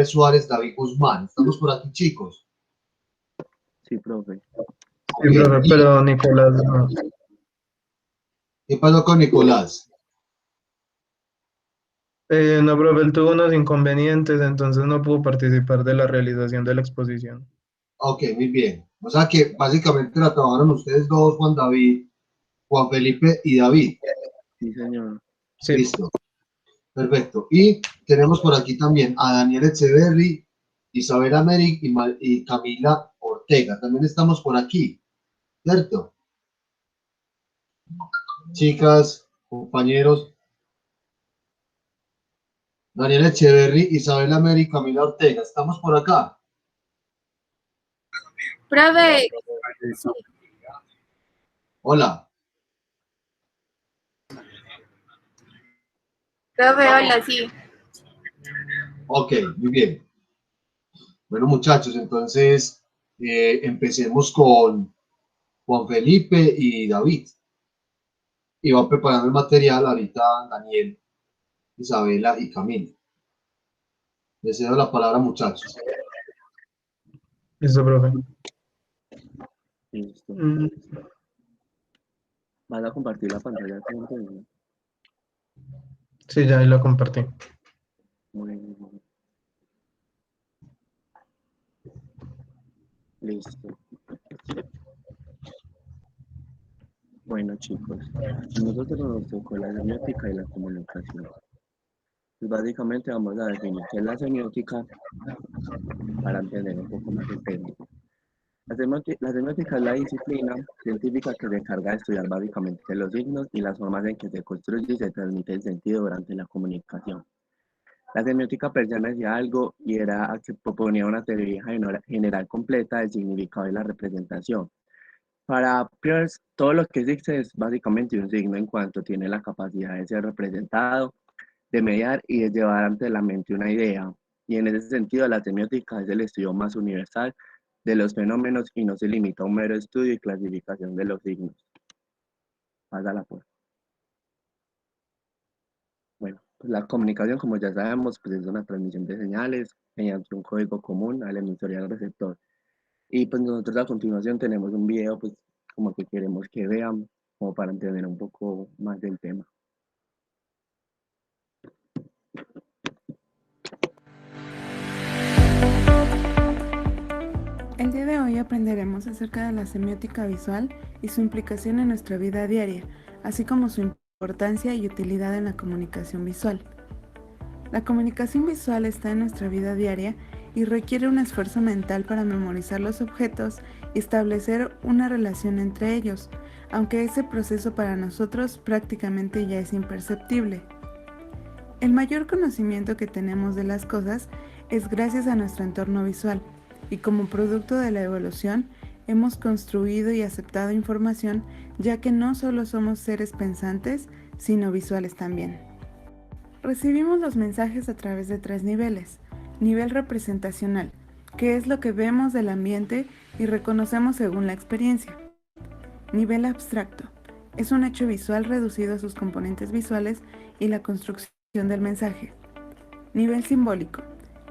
Suárez, David Guzmán. ¿Estamos por aquí, chicos? Sí, profe. Sí, Bien. profe, pero Nicolás no. ¿Qué pasó con Nicolás? No, profe, él tuvo unos inconvenientes, entonces no pudo participar de la realización de la exposición. Ok, muy bien. O sea que básicamente la trabajaron ustedes dos, Juan David, Juan Felipe y David. Sí, señor. Sí, Listo. Perfecto. Y tenemos por aquí también a Daniel Echeverry, Isabel Améric y Camila Ortega. También estamos por aquí, ¿cierto? Chicas, compañeros. Daniel Echeverry, Isabel Améric, Camila Ortega. ¿Estamos por acá? Profe, sí. Hola. Profe, hola, sí. Ok, muy bien. Bueno, muchachos, entonces empecemos con Juan Felipe y David. Y van preparando el material ahorita Daniel, Isabela y Camila. Les cedo la palabra, muchachos. listo, profe. Listo. Mm, ¿Vas a compartir la pantalla siempre? sí, ya ahí lo compartí. Muy bien. Listo. Bueno, chicos, a nosotros nos tocó la semiótica y la comunicación. Pues básicamente vamos a definir qué es la semiótica para entender un poco más el tema. La semiótica es la disciplina científica que se encarga de estudiar básicamente los signos y las formas en que se construye y se transmite el sentido durante la comunicación. La semiótica per se me decía algo y era que proponía una teoría general completa del significado y la representación. Para Peirce, todo lo que existe es básicamente un signo en cuanto tiene la capacidad de ser representado, de mediar y de llevar ante la mente una idea. Y en ese sentido, la semiótica es el estudio más universal de los fenómenos y no se limita a un mero estudio y clasificación de los signos. Pásala por. Bueno, pues la comunicación, como ya sabemos, pues es una transmisión de señales mediante un código común al emisor y al receptor. Y pues nosotros a continuación tenemos un video, pues como que queremos que vean, como para entender un poco más del tema. El día de hoy aprenderemos acerca de la semiótica visual y su implicación en nuestra vida diaria, así como su importancia y utilidad en la comunicación visual. La comunicación visual está en nuestra vida diaria y requiere un esfuerzo mental para memorizar los objetos y establecer una relación entre ellos, aunque ese proceso para nosotros prácticamente ya es imperceptible. El mayor conocimiento que tenemos de las cosas es gracias a nuestro entorno visual, y como producto de la evolución hemos construido y aceptado información, ya que no solo somos seres pensantes, sino visuales también. Recibimos los mensajes a través de 3 niveles. Nivel representacional, que es lo que vemos del ambiente y reconocemos según la experiencia. Nivel abstracto, es un hecho visual reducido a sus componentes visuales y la construcción del mensaje. Nivel simbólico,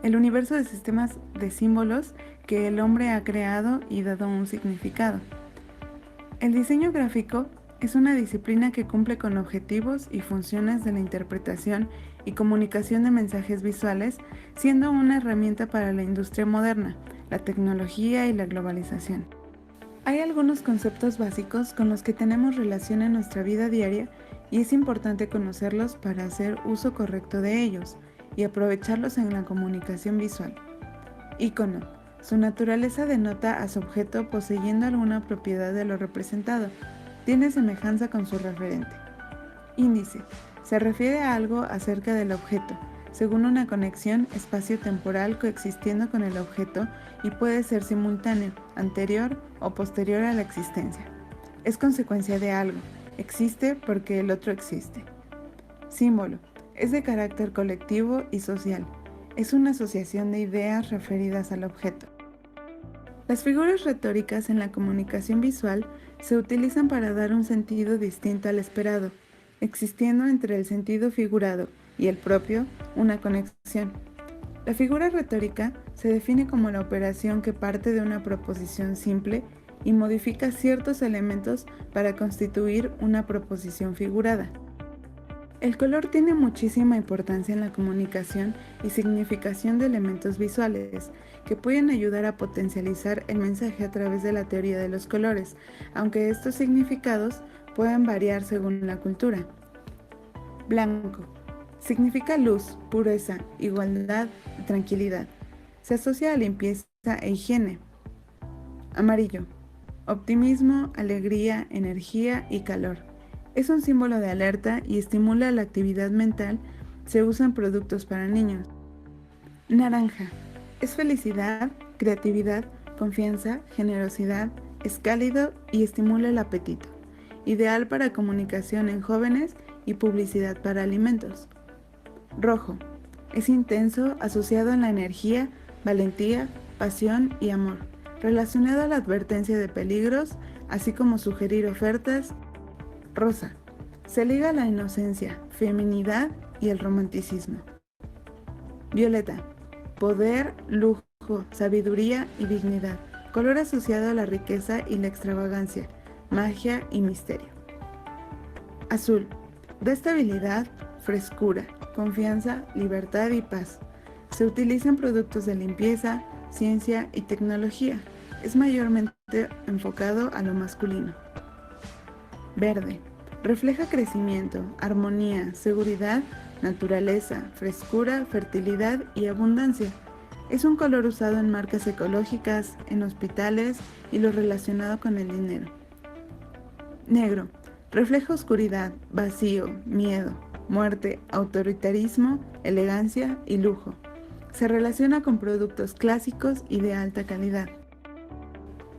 el universo de sistemas de símbolos que el hombre ha creado y dado un significado. El diseño gráfico es una disciplina que cumple con objetivos y funciones de la interpretación y comunicación de mensajes visuales, siendo una herramienta para la industria moderna, la tecnología y la globalización. Hay algunos conceptos básicos con los que tenemos relación en nuestra vida diaria y es importante conocerlos para hacer uso correcto de ellos y aprovecharlos en la comunicación visual. Ícono. Su naturaleza denota a su objeto poseyendo alguna propiedad de lo representado. Tiene semejanza con su referente. Índice. Se refiere a algo acerca del objeto, según una conexión espacio-temporal coexistiendo con el objeto y puede ser simultáneo, anterior o posterior a la existencia. Es consecuencia de algo. Existe porque el otro existe. Símbolo. Es de carácter colectivo y social. Es una asociación de ideas referidas al objeto. Las figuras retóricas en la comunicación visual se utilizan para dar un sentido distinto al esperado, existiendo entre el sentido figurado y el propio una conexión. La figura retórica se define como la operación que parte de una proposición simple y modifica ciertos elementos para constituir una proposición figurada. El color tiene muchísima importancia en la comunicación y significación de elementos visuales, que pueden ayudar a potencializar el mensaje a través de la teoría de los colores, aunque estos significados pueden variar según la cultura. Blanco. Significa luz, pureza, igualdad y tranquilidad. Se asocia a limpieza e higiene. Amarillo. Optimismo, alegría, energía y calor. Es un símbolo de alerta y estimula la actividad mental. Se usa en productos para niños. Naranja. Es felicidad, creatividad, confianza, generosidad, es cálido y estimula el apetito. Ideal para comunicación en jóvenes y publicidad para alimentos. Rojo. Es intenso, asociado a la energía, valentía, pasión y amor, relacionado a la advertencia de peligros, así como sugerir ofertas. Rosa. Se liga a la inocencia, feminidad y el romanticismo. Violeta. Poder, lujo, sabiduría y dignidad, color asociado a la riqueza y la extravagancia, magia y misterio. Azul. Da estabilidad, frescura, confianza, libertad y paz. Se utiliza en productos de limpieza, ciencia y tecnología. Es mayormente enfocado a lo masculino. Verde. Refleja crecimiento, armonía, seguridad, naturaleza, frescura, fertilidad y abundancia. Es un color usado en marcas ecológicas, en hospitales y lo relacionado con el dinero. Negro. Refleja oscuridad, vacío, miedo, muerte, autoritarismo, elegancia y lujo. Se relaciona con productos clásicos y de alta calidad.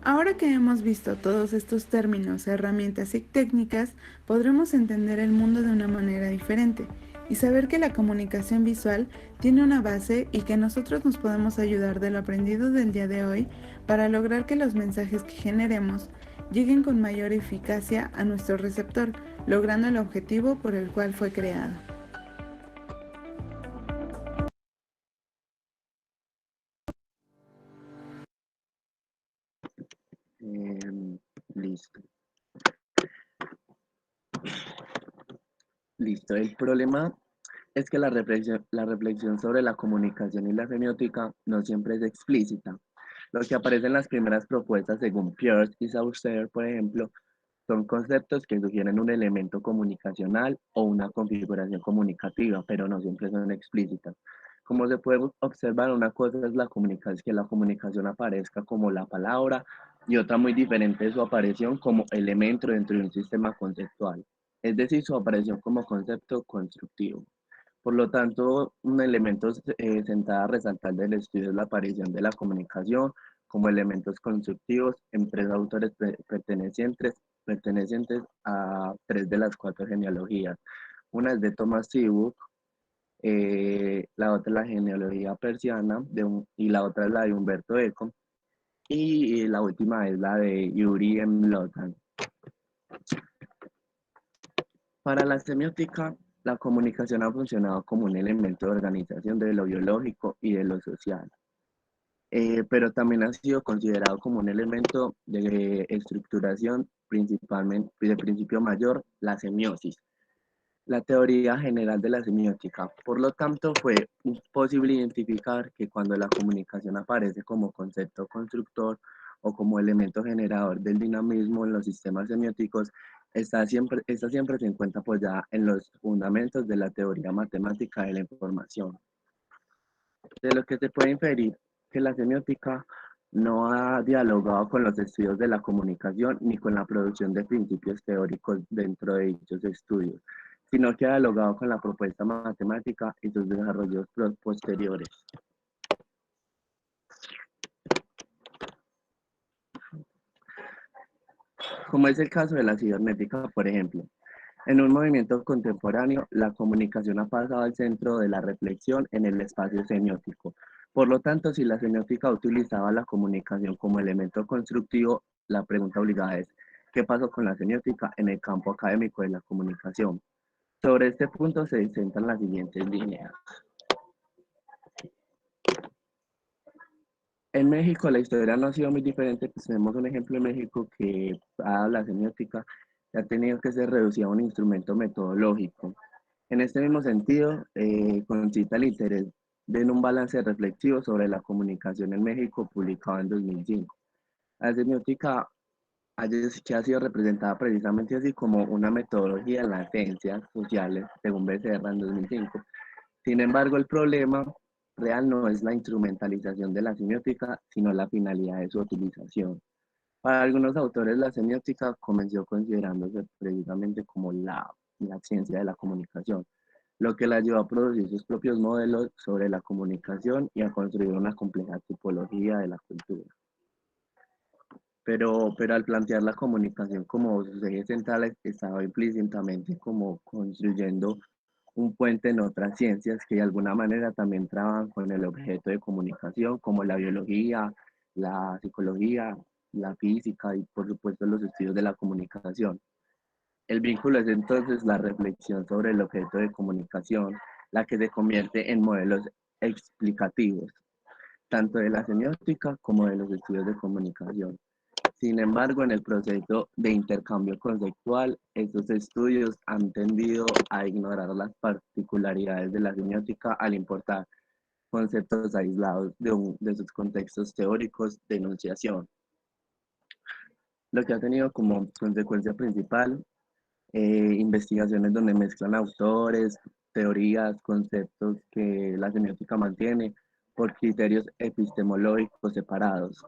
Ahora que hemos visto todos estos términos, herramientas y técnicas, podremos entender el mundo de una manera diferente y saber que la comunicación visual tiene una base y que nosotros nos podemos ayudar de lo aprendido del día de hoy para lograr que los mensajes que generemos lleguen con mayor eficacia a nuestro receptor, logrando el objetivo por el cual fue creado. Listo. Listo. El problema es que la reflexión sobre la comunicación y la semiótica no siempre es explícita. Lo que aparece en las primeras propuestas, según Peirce y Saussure, por ejemplo, son conceptos que sugieren un elemento comunicacional o una configuración comunicativa, pero no siempre son explícitas. Como se puede observar, una cosa es que la comunicación aparezca como la palabra y otra muy diferente es su aparición como elemento dentro de un sistema conceptual, es decir, su aparición como concepto constructivo. Por lo tanto, un elemento centrado a resaltar del estudio es la aparición de la comunicación como elementos constructivos en tres autores pertenecientes a tres de las cuatro genealogías. Una es de Thomas Seabook, la otra es la genealogía persiana y la otra es la de Humberto Eco y la última es la de Yuri M. Lotan. Para la semiótica, la comunicación ha funcionado como un elemento de organización de lo biológico y de lo social, pero también ha sido considerado como un elemento de estructuración, principalmente de principio mayor, la semiosis, la teoría general de la semiótica. Por lo tanto, fue posible identificar que cuando la comunicación aparece como concepto constructor o como elemento generador del dinamismo en los sistemas semióticos, esta siempre se encuentra apoyada en los fundamentos de la teoría matemática de la información. De lo que se puede inferir que la semiótica no ha dialogado con los estudios de la comunicación ni con la producción de principios teóricos dentro de dichos estudios, sino que ha dialogado con la propuesta matemática y sus desarrollos posteriores. Como es el caso de la cibernética, por ejemplo. En un movimiento contemporáneo, la comunicación ha pasado al centro de la reflexión en el espacio semiótico. Por lo tanto, si la semiótica utilizaba la comunicación como elemento constructivo, la pregunta obligada es, ¿qué pasó con la semiótica en el campo académico de la comunicación? Sobre este punto se centran las siguientes líneas. En México la historia no ha sido muy diferente, pues tenemos un ejemplo en México que la semiótica ha tenido que ser reducida a un instrumento metodológico. En este mismo sentido, concita el interés en un balance reflexivo sobre la comunicación en México publicado en 2005. La semiótica que ha sido representada precisamente así como una metodología en las ciencias sociales, según Becerra en 2005. Sin embargo, el problema real no es la instrumentalización de la semiótica, sino la finalidad de su utilización. Para algunos autores, la semiótica comenzó considerándose precisamente como la ciencia de la comunicación, lo que le ayudó a producir sus propios modelos sobre la comunicación y a construir una compleja tipología de la cultura. Pero al plantear la comunicación como sus ejes centrales, estaba implícitamente como construyendo un puente en otras ciencias que de alguna manera también trabajan con el objeto de comunicación, como la biología, la psicología, la física y por supuesto los estudios de la comunicación. El vínculo es entonces la reflexión sobre el objeto de comunicación, la que se convierte en modelos explicativos, tanto de la semiótica como de los estudios de comunicación. Sin embargo, en el proceso de intercambio conceptual, estos estudios han tendido a ignorar las particularidades de la semiótica al importar conceptos aislados de sus contextos teóricos de enunciación, lo que ha tenido como consecuencia principal investigaciones donde mezclan autores, teorías, conceptos que la semiótica mantiene por criterios epistemológicos separados.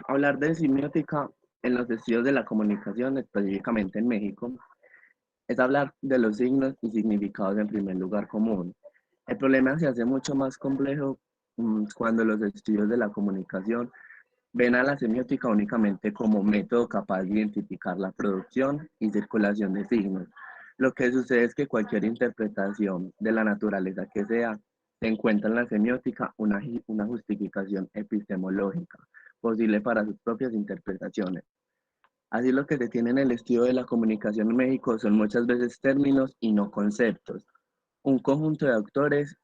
Hablar de semiótica en los estudios de la comunicación, específicamente en México, es hablar de los signos y significados en primer lugar común. El problema se hace mucho más complejo cuando los estudios de la comunicación ven a la semiótica únicamente como método capaz de identificar la producción y circulación de signos. Lo que sucede es que cualquier interpretación de la naturaleza que sea, se encuentra en la semiótica una justificación epistemológica posible para sus propias interpretaciones. Así lo que se tiene en el estudio de la comunicación en México son muchas veces términos y no conceptos, un conjunto de autores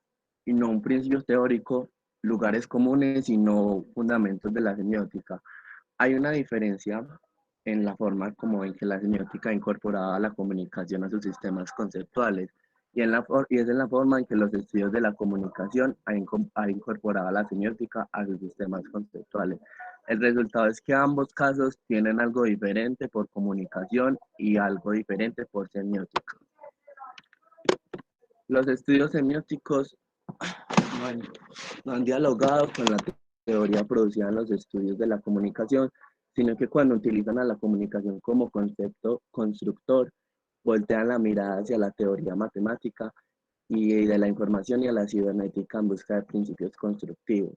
y no un principio teórico, lugares comunes y no fundamentos de la semiótica. Hay una diferencia en la forma como en que la semiótica ha incorporado la comunicación a sus sistemas conceptuales y es en la forma en que los estudios de la comunicación han incorporado la semiótica a sus sistemas conceptuales. El resultado es que ambos casos tienen algo diferente por comunicación y algo diferente por semiótica. Los estudios semióticos no han dialogado con la teoría producida en los estudios de la comunicación, sino que cuando utilizan a la comunicación como concepto constructor, voltean la mirada hacia la teoría matemática y de la información y a la cibernética en busca de principios constructivos.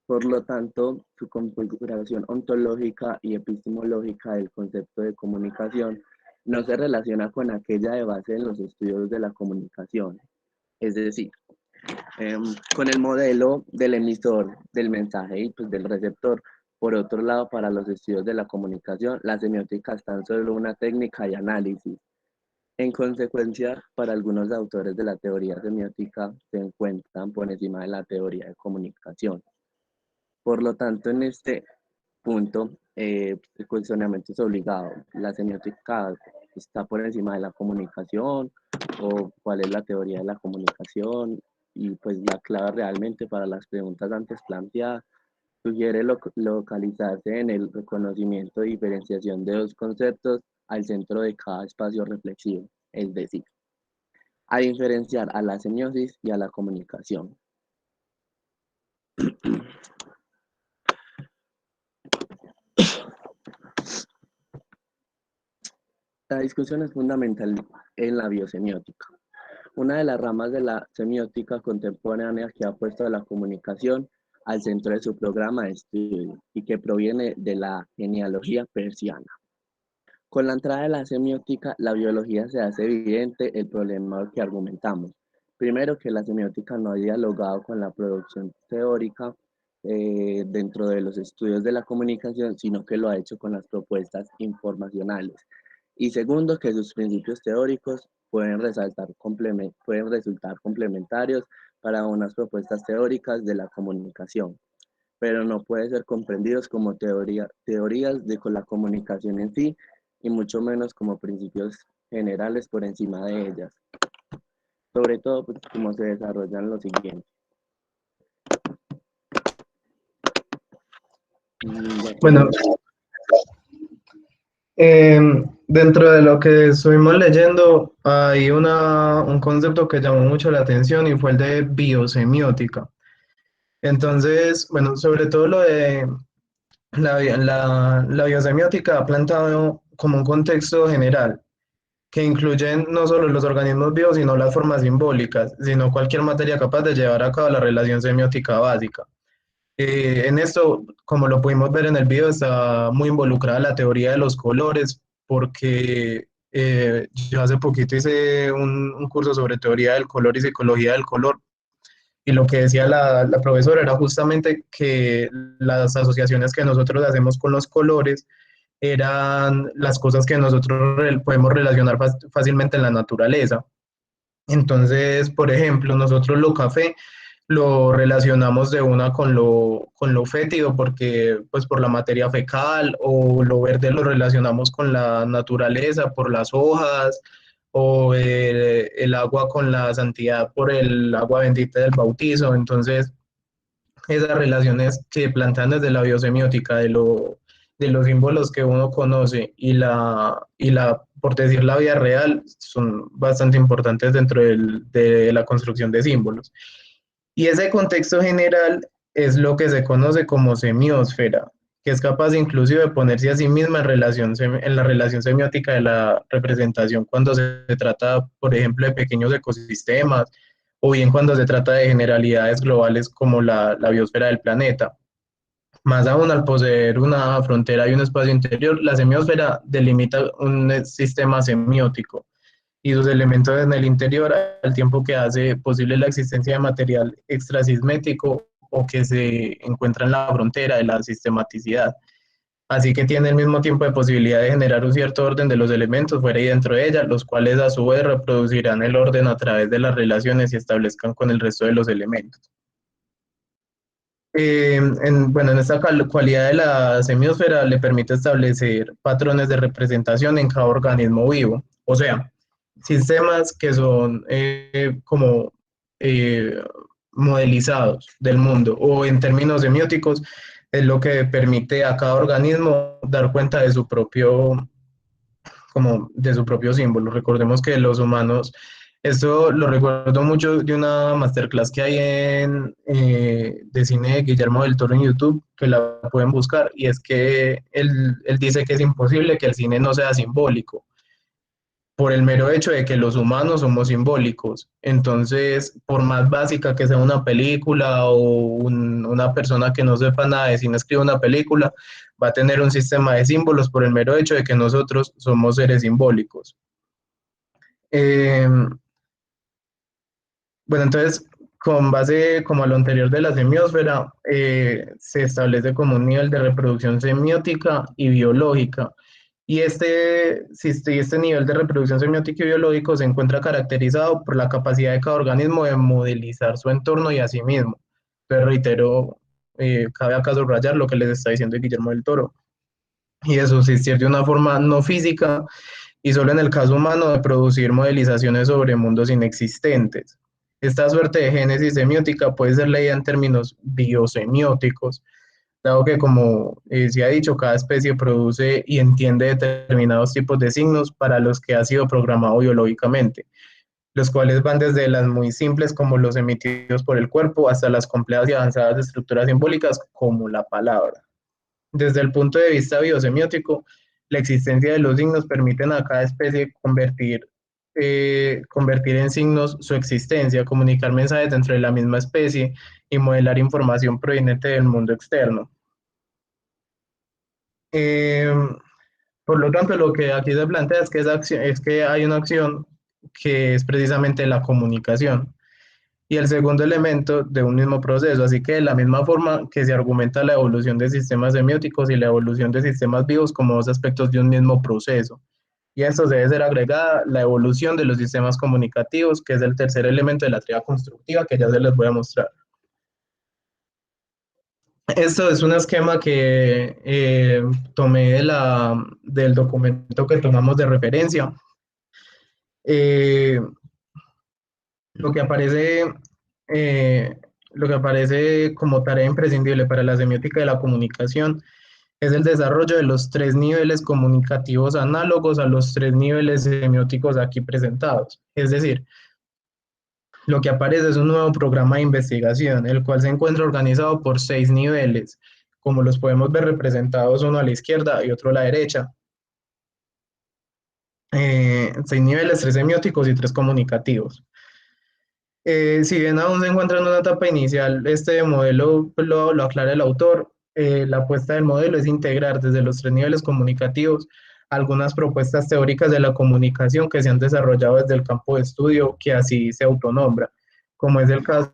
Por lo tanto, su configuración ontológica y epistemológica del concepto de comunicación no se relaciona con aquella de base en los estudios de la comunicación. Es decir, con el modelo del emisor del mensaje y pues, del receptor. Por otro lado, para los estudios de la comunicación, la semiótica es tan solo una técnica de análisis. En consecuencia, para algunos autores de la teoría semiótica se encuentran por encima de la teoría de comunicación. Por lo tanto, en este punto, el cuestionamiento es obligado. ¿La semiótica está por encima de la comunicación? ¿O cuál es la teoría de la comunicación? Y pues la clave realmente para las preguntas antes planteadas sugiere localizarse en el reconocimiento y diferenciación de dos conceptos al centro de cada espacio reflexivo, es decir, a diferenciar a la semiosis y a la comunicación. La discusión es fundamental en la biosemiótica. Una de las ramas de la semiótica contemporánea que ha puesto a la comunicación al centro de su programa de estudio y que proviene de la genealogía persiana. Con la entrada de la semiótica, la biología se hace evidente el problema que argumentamos. Primero, que la semiótica no ha dialogado con la producción teórica dentro de los estudios de la comunicación, sino que lo ha hecho con las propuestas informacionales. Y segundo, que sus principios teóricos pueden resultar complementarios para unas propuestas teóricas de la comunicación, pero no puede ser comprendidos como teorías de la comunicación en sí, y mucho menos como principios generales por encima de ellas. Sobre todo, pues, como se desarrollan los siguientes. Bueno, dentro de lo que estuvimos leyendo, hay un concepto que llamó mucho la atención y fue el de biosemiótica. Entonces, bueno, sobre todo lo de la biosemiótica ha plantado como un contexto general que incluyen no solo los organismos vivos, sino las formas simbólicas, sino cualquier materia capaz de llevar a cabo la relación semiótica básica. En esto, como lo pudimos ver en el video, está muy involucrada la teoría de los colores, porque yo hace poquito hice un curso sobre teoría del color y psicología del color, y lo que decía la profesora era justamente que las asociaciones que nosotros hacemos con los colores eran las cosas que nosotros podemos relacionar fácilmente en la naturaleza. Entonces, por ejemplo, nosotros lo café lo relacionamos de una con lo fétido, porque pues por la materia fecal, o lo verde lo relacionamos con la naturaleza, por las hojas, o el agua con la santidad por el agua bendita del bautizo. Entonces, esas relaciones que plantean desde la biosemiótica de los símbolos que uno conoce por decir la vida real, son bastante importantes dentro de la construcción de símbolos. Y ese contexto general es lo que se conoce como semiósfera, que es capaz inclusive de ponerse a sí misma en la relación semiótica de la representación cuando se trata, por ejemplo, de pequeños ecosistemas, o bien cuando se trata de generalidades globales como la biosfera del planeta. Más aún, al poseer una frontera y un espacio interior, la semiósfera delimita un sistema semiótico y sus elementos en el interior, al tiempo que hace posible la existencia de material extrasismético o que se encuentra en la frontera de la sistematicidad. Así que tiene el mismo tiempo de posibilidad de generar un cierto orden de los elementos fuera y dentro de ella, los cuales a su vez reproducirán el orden a través de las relaciones y establezcan con el resto de los elementos. Bueno, en esta cualidad de la semiósfera le permite establecer patrones de representación en cada organismo vivo, o sea, sistemas que son como eh, modelizados del mundo, o en términos semióticos, es lo que permite a cada organismo dar cuenta de su propio, como de su propio símbolo. Recordemos que los humanos, esto lo recuerdo mucho de una masterclass que hay de cine de Guillermo del Toro en YouTube, que la pueden buscar, y es que él dice que es imposible que el cine no sea simbólico, por el mero hecho de que los humanos somos simbólicos. Entonces, por más básica que sea una película, o una persona que no sepa nada de cine escribe una película, va a tener un sistema de símbolos por el mero hecho de que nosotros somos seres simbólicos. Bueno, entonces, con base como a lo anterior de la semiósfera, se establece como un nivel de reproducción semiótica y biológica. Y este nivel de reproducción semiótica y biológico se encuentra caracterizado por la capacidad de cada organismo de modelizar su entorno y a sí mismo. Pero reitero, cabe acá subrayar lo que les está diciendo Guillermo del Toro. Y de subsistir de una forma no física, y solo en el caso humano de producir modelizaciones sobre mundos inexistentes. Esta suerte de génesis semiótica puede ser leída en términos biosemióticos, dado que, como se ha dicho, cada especie produce y entiende determinados tipos de signos para los que ha sido programado biológicamente, los cuales van desde las muy simples, como los emitidos por el cuerpo, hasta las complejas y avanzadas estructuras simbólicas, como la palabra. Desde el punto de vista biosemiótico, la existencia de los signos permiten a cada especie convertir en signos su existencia, comunicar mensajes dentro de la misma especie y modelar información proveniente del mundo externo. Por lo tanto, lo que aquí se plantea es que hay una acción que es precisamente la comunicación, y el segundo elemento de un mismo proceso. Así que de la misma forma que se argumenta la evolución de sistemas semióticos y la evolución de sistemas vivos como dos aspectos de un mismo proceso, y a esto debe ser agregada la evolución de los sistemas comunicativos, que es el tercer elemento de la teoría constructiva que ya se les voy a mostrar. Esto es un esquema que tomé del documento que tomamos de referencia. Lo que aparece como tarea imprescindible para la semiótica de la comunicación es el desarrollo de los 3 niveles comunicativos análogos a los 3 niveles semióticos aquí presentados. Es decir, lo que aparece es un nuevo programa de investigación, el cual se encuentra organizado por 6 niveles, como los podemos ver representados uno a la izquierda y otro a la derecha. 6 niveles, 3 semióticos y 3 comunicativos. Si bien aún se encuentra en una etapa inicial, este modelo lo aclara el autor. La apuesta del modelo es integrar desde los 3 niveles comunicativos algunas propuestas teóricas de la comunicación que se han desarrollado desde el campo de estudio que así se autonombra, como es el caso,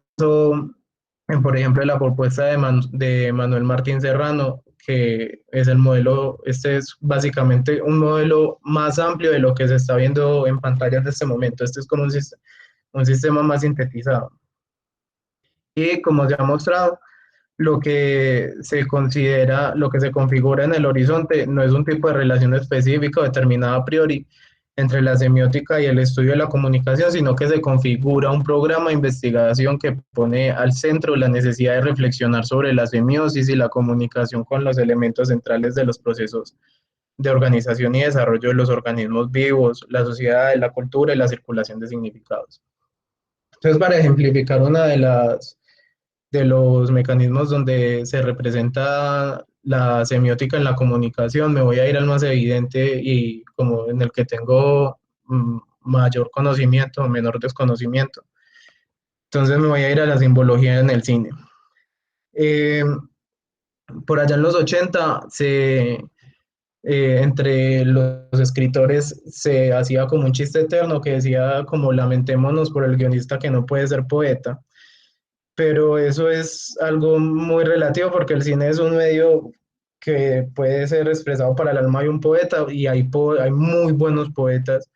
por ejemplo, de la propuesta de Manuel Martín Serrano, que es el modelo. Este es básicamente un modelo más amplio de lo que se está viendo en pantallas de este momento. Este es como un sistema más sintetizado. Y como se ha mostrado, lo que se configura en el horizonte no es un tipo de relación específica o determinada a priori entre la semiótica y el estudio de la comunicación, sino que se configura un programa de investigación que pone al centro la necesidad de reflexionar sobre la semiosis y la comunicación con los elementos centrales de los procesos de organización y desarrollo de los organismos vivos, la sociedad, la cultura y la circulación de significados. Entonces, para ejemplificar una de los mecanismos donde se representa la semiótica en la comunicación, me voy a ir al más evidente y como en el que tengo mayor conocimiento o menor desconocimiento. Entonces me voy a ir a la simbología en el cine. Por allá en los 80, entre los escritores se hacía como un chiste eterno que decía como lamentémonos por el guionista que no puede ser poeta. Pero eso es algo muy relativo porque el cine es un medio que puede ser expresado para el alma de un poeta y hay muy buenos poetas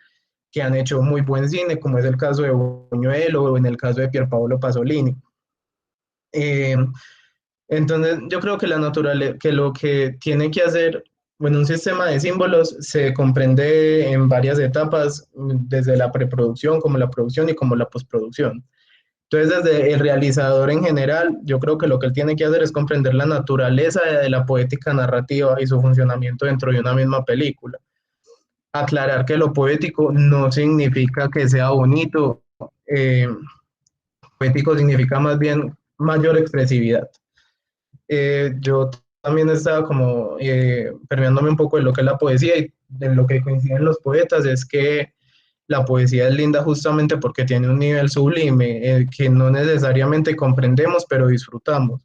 que han hecho muy buen cine, como es el caso de Buñuel o en el caso de Pierpaolo Pasolini. Entonces yo creo que lo que tiene que hacer, bueno, un sistema de símbolos se comprende en varias etapas, desde la preproducción, como la producción y como la postproducción. Entonces, desde el realizador en general, yo creo que lo que él tiene que hacer es comprender la naturaleza de la poética narrativa y su funcionamiento dentro de una misma película. Aclarar que lo poético no significa que sea bonito, poético significa más bien mayor expresividad. Yo también estaba como permeándome un poco de lo que es la poesía y de lo que coinciden los poetas, es que la poesía es linda justamente porque tiene un nivel sublime que no necesariamente comprendemos, pero disfrutamos.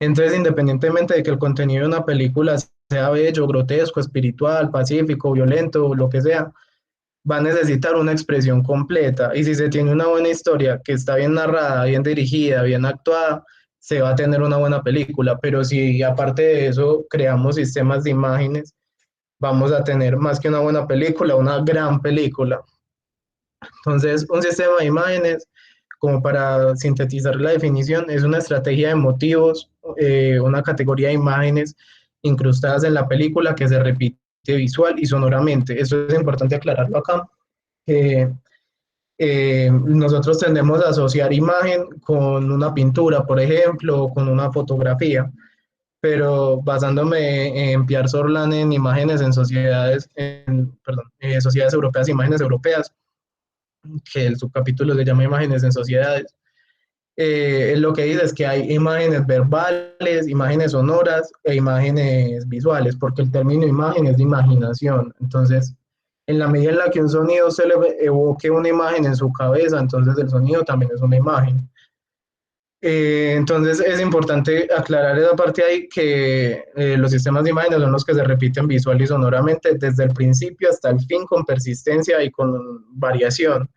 Entonces, independientemente de que el contenido de una película sea bello, grotesco, espiritual, pacífico, violento, lo que sea, va a necesitar una expresión completa. Y si se tiene una buena historia que está bien narrada, bien dirigida, bien actuada, se va a tener una buena película. Pero si aparte de eso creamos sistemas de imágenes, vamos a tener más que una buena película, una gran película. Entonces, un sistema de imágenes, como para sintetizar la definición, es una estrategia de motivos, una categoría de imágenes incrustadas en la película que se repite visual y sonoramente. Eso es importante aclararlo acá. Nosotros tendemos a asociar imagen con una pintura, por ejemplo, o con una fotografía, pero basándome en Pierre Sorlan en imágenes en sociedades, sociedades europeas, imágenes europeas, que el subcapítulo se llama imágenes en sociedades, lo que dice es que hay imágenes verbales, imágenes sonoras e imágenes visuales, porque el término imagen es de imaginación. Entonces, en la medida en la que un sonido se le evoque una imagen en su cabeza, entonces el sonido también es una imagen. Entonces es importante aclarar esa parte ahí, que los sistemas de imágenes son los que se repiten visual y sonoramente desde el principio hasta el fin, con persistencia y con variación,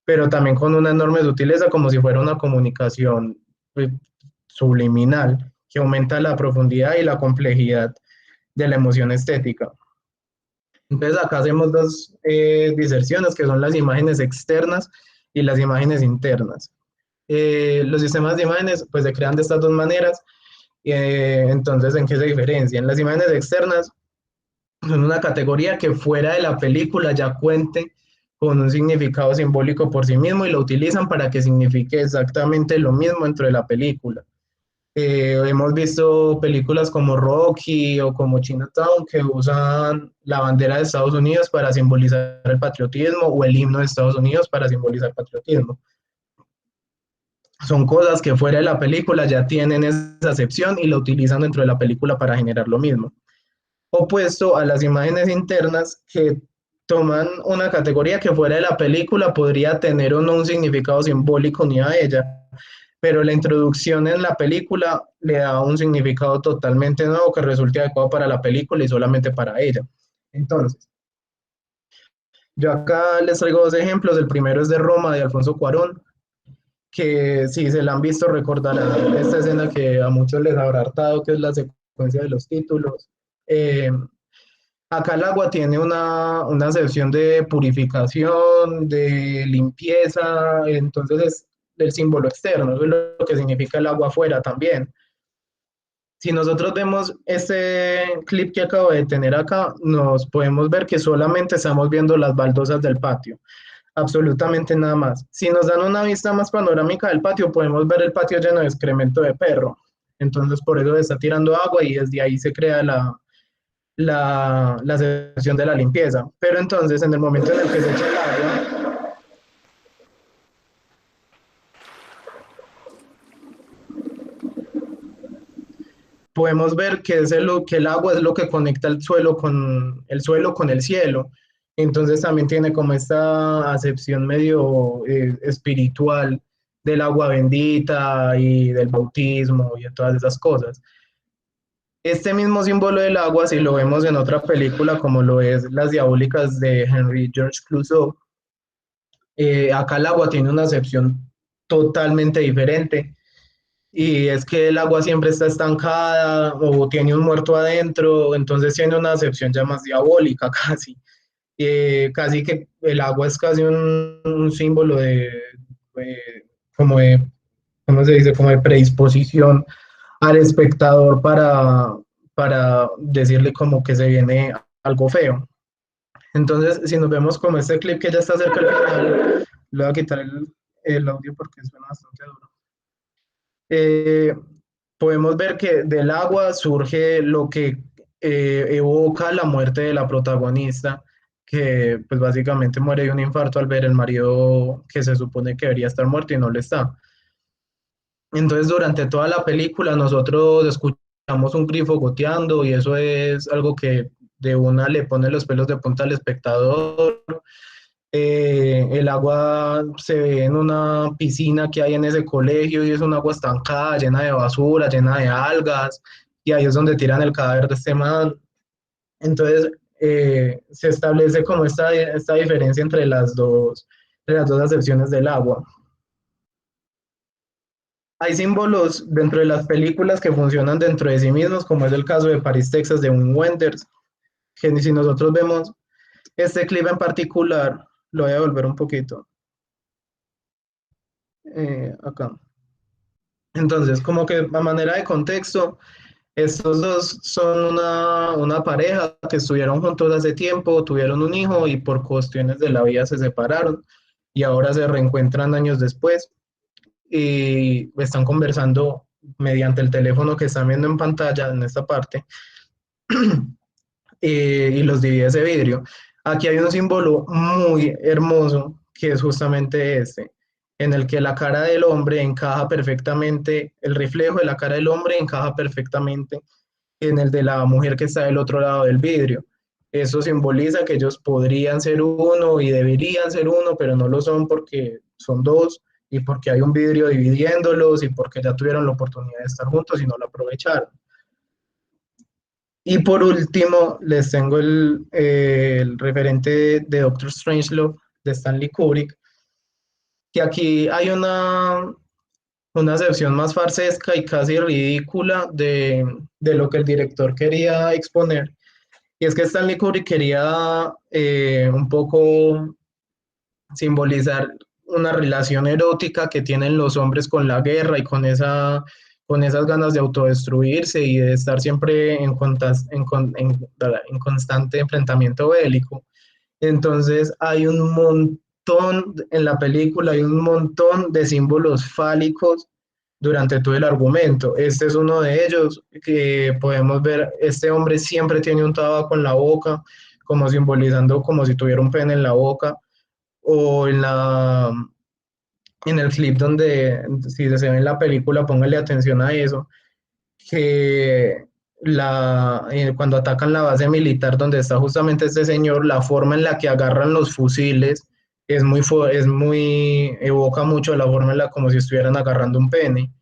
pero también con una enorme sutileza, como si fuera una comunicación subliminal, que aumenta la profundidad y la complejidad de la emoción estética. Entonces acá hacemos dos diserciones que son las imágenes externas y las imágenes internas. Los sistemas de imágenes pues se crean de estas dos maneras. Entonces, ¿en qué se diferencian? Las imágenes externas son una categoría que fuera de la película ya cuente con un significado simbólico por sí mismo y lo utilizan para que signifique exactamente lo mismo dentro de la película. Hemos visto películas como Rocky o como Chinatown que usan la bandera de Estados Unidos para simbolizar el patriotismo o el himno de Estados Unidos para simbolizar el patriotismo. Son cosas que fuera de la película ya tienen esa acepción y lo utilizan dentro de la película para generar lo mismo. Opuesto a las imágenes internas que toman una categoría que fuera de la película podría tener o no un significado simbólico ni a ella, pero la introducción en la película le da un significado totalmente nuevo que resulte adecuado para la película y solamente para ella. Entonces, yo acá les traigo dos ejemplos. El primero es de Roma, de Alfonso Cuarón, que si se la han visto recordarán esta escena que a muchos les habrá hartado, que es la secuencia de los títulos. Eh, Acá el agua tiene una acepción de purificación, de limpieza, entonces es el símbolo externo, eso es lo que significa el agua afuera también. Si nosotros vemos este clip que acabo de tener acá, nos podemos ver que solamente estamos viendo las baldosas del patio, absolutamente nada más. Si nos dan una vista más panorámica del patio, podemos ver el patio lleno de excremento de perro, entonces por eso está tirando agua y desde ahí se crea la sección de la limpieza. Pero entonces, en el momento en el que se echa el agua, podemos ver que el agua es lo que conecta el suelo con el cielo. Entonces también tiene como esta acepción medio espiritual del agua bendita y del bautismo y de todas esas cosas. Este mismo símbolo del agua, si lo vemos en otra película como lo es Las Diabólicas de Henry George Clouseau, acá el agua tiene una acepción totalmente diferente y es que el agua siempre está estancada o tiene un muerto adentro, entonces tiene una acepción ya más diabólica casi. Casi que el agua es casi un símbolo de, como de, ¿cómo se dice? Como de predisposición al espectador para decirle como que se viene algo feo. Entonces, si nos vemos como este clip que ya está cerca al final, le voy a quitar el audio porque suena bastante duro. Eh, Podemos ver que del agua surge lo que evoca la muerte de la protagonista, que pues básicamente muere de un infarto al ver el marido que se supone que debería estar muerto y no lo está. Entonces, durante toda la película nosotros escuchamos un grifo goteando y eso es algo que de una le pone los pelos de punta al espectador. El agua se ve en una piscina que hay en ese colegio y es un agua estancada, llena de basura, llena de algas, y ahí es donde tiran el cadáver de este man. Entonces, se establece como esta diferencia entre las dos acepciones del agua. Hay símbolos dentro de las películas que funcionan dentro de sí mismos, como es el caso de Paris, Texas, de Wim Wenders, que si nosotros vemos este clip en particular, lo voy a volver un poquito. Acá. Entonces, como que a manera de contexto, estos dos son una pareja que estuvieron juntos hace tiempo, tuvieron un hijo y por cuestiones de la vida se separaron y ahora se reencuentran años después y están conversando mediante el teléfono que están viendo en pantalla en esta parte y los divide ese vidrio. Aquí hay un símbolo muy hermoso que es justamente este, en el que la cara del hombre encaja perfectamente, el reflejo de la cara del hombre encaja perfectamente en el de la mujer que está del otro lado del vidrio. Eso simboliza que ellos podrían ser uno y deberían ser uno, pero no lo son porque son dos y porque hay un vidrio dividiéndolos y porque ya tuvieron la oportunidad de estar juntos y no lo aprovecharon. Y por último, les tengo el referente de Doctor Strangelove de Stanley Kubrick, que aquí hay una acepción más farsesca y casi ridícula de lo que el director quería exponer, Y es que Stanley Kubrick quería un poco simbolizar una relación erótica que tienen los hombres con la guerra y con esas ganas de autodestruirse y de estar siempre en constante enfrentamiento bélico. Entonces hay un montón en la película, hay un montón de símbolos fálicos durante todo el argumento. Este es uno de ellos que podemos ver, este hombre siempre tiene un tabaco en la boca, como simbolizando como si tuviera un pene en la boca, o en el clip donde, si se ve en la película, póngale atención a eso, que cuando atacan la base militar donde está justamente este señor, la forma en la que agarran los fusiles evoca mucho la forma en la como si estuvieran agarrando un pene.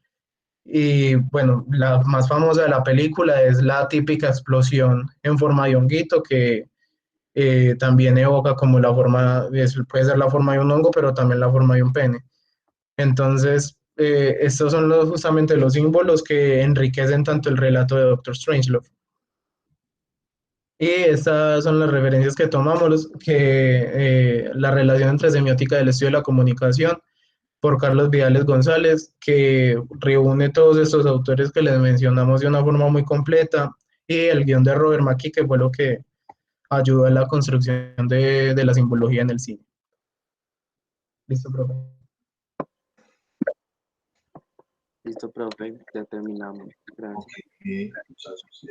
Y bueno, la más famosa de la película es la típica explosión en forma de honguito que también evoca como puede ser la forma de un hongo, pero también la forma de un pene. Entonces, estos son justamente los símbolos que enriquecen tanto el relato de Doctor Strangelove. Y estas son las referencias que tomamos, la relación entre semiótica del estudio de la comunicación, por Carlos Vidales González, que reúne todos estos autores que les mencionamos de una forma muy completa, y el guión de Robert McKee, que fue lo que ayudó a la construcción de la simbología en el cine. Listo, profe. Listo, profe, ya terminamos. Gracias. Ok, muchachos.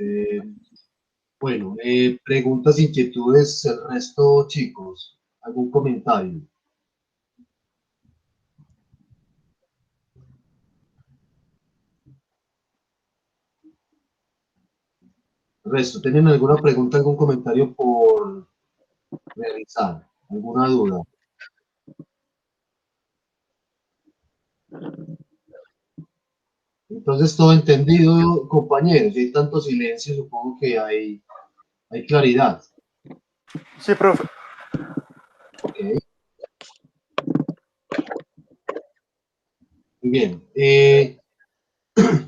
Bueno, preguntas, inquietudes, el resto, chicos. ¿Algún comentario? El resto, ¿tienen alguna pregunta, algún comentario por realizar? ¿Alguna duda? Entonces, todo entendido, compañeros. Si hay tanto silencio, supongo que hay claridad. Sí, profe. Ok. Muy bien.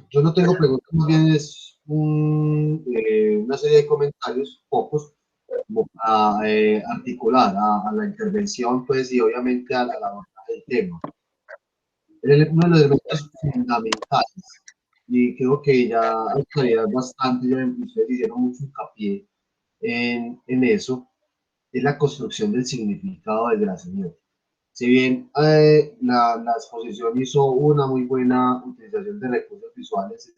Yo no tengo preguntas, más bien es una serie de comentarios, pocos, como para articular a la intervención, pues, y obviamente a la abordaje del tema. Uno de los elementos fundamentales, y creo que ya hay claridad bastante, ya ustedes hicieron mucho hincapié en eso, es la construcción del significado de la semiótica. Si bien la exposición hizo una muy buena utilización de recursos visuales